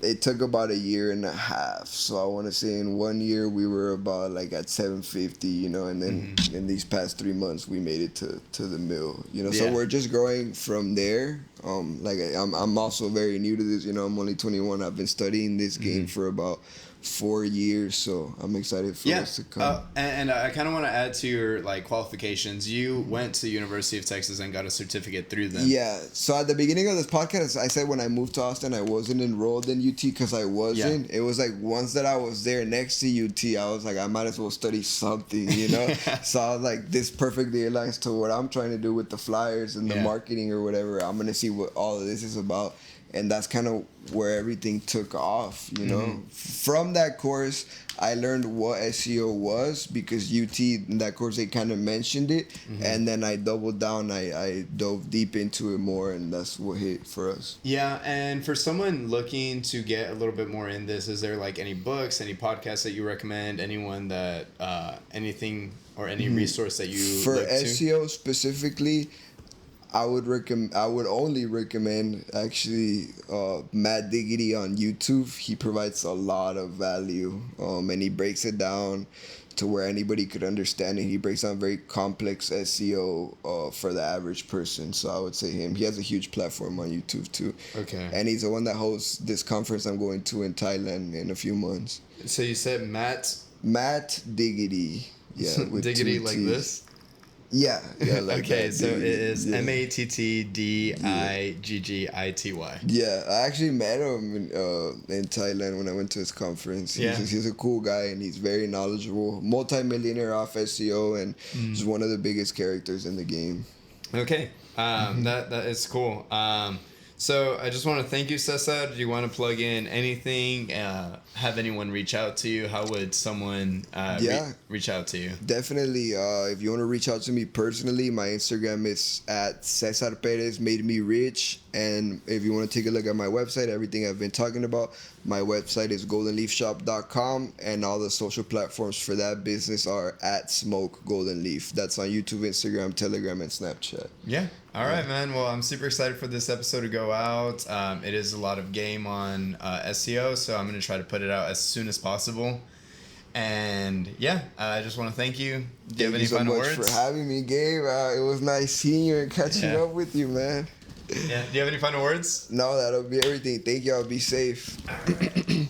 it took about 1.5 years. So I want to say in 1 year we were about like at 750, you know, and then in these past 3 months we made it to the mill, you know. So we're just growing from there. Like I'm also very new to this, you know. I'm only 21. I've been studying this game for about 4 years, so I'm excited for what's to come. And I kind of want to add to your like qualifications. You went to University of Texas and got a certificate through them. Yeah. So at the beginning of this podcast, I said when I moved to Austin, I wasn't enrolled in UT because I wasn't. It was like once that I was there next to UT, I was like, I might as well study something, you know. So I was like, this perfectly aligns to what I'm trying to do with the flyers and the marketing or whatever. I'm gonna see what all of this is about. And that's kind of where everything took off, you know. From that course, I learned what SEO was because UT, in that course, they kind of mentioned it. And then I doubled down. I dove deep into it more, and that's what hit for us. Yeah, and for someone looking to get a little bit more in this, is there like any books, any podcasts that you recommend? Anyone that, anything or any resource that you for look SEO to? Specifically, I would only recommend actually Matt Diggity on YouTube. He provides a lot of value, and he breaks it down to where anybody could understand it. He breaks down very complex SEO for the average person. So I would say him. He has a huge platform on YouTube too. Okay. And he's the one that hosts this conference I'm going to in Thailand in a few months. So you said Matt Diggity. Yeah. With Diggity 2 like T's. this? Yeah. Like okay, that, so it is Mattdiggity. Yeah, I actually met him in Thailand when I went to his conference. He's a cool guy, and he's very knowledgeable, multi-millionaire off SEO, and he's one of the biggest characters in the game. Okay, that is cool. So I just want to thank you, Cesar. Do you want to plug in anything? Have anyone reach out to you? How would someone reach out to you? Definitely. If you want to reach out to me personally, my Instagram is at Cesar Perez Made Me Rich. And if you want to take a look at my website, everything I've been talking about, my website is goldenleafshop.com, and all the social platforms for that business are at Smoke Golden Leaf. That's on YouTube, Instagram, Telegram, and Snapchat. Yeah. All right, man. Well, I'm super excited for this episode to go out. It is a lot of game on SEO, so I'm going to try to put it out as soon as possible. And yeah, I just want to thank you. Do you have any final words? Thank you so much for having me, Gabe. It was nice seeing you and catching up with you, man. Yeah. Do you have any final words? No, that'll be everything. Thank y'all. Be safe. All right.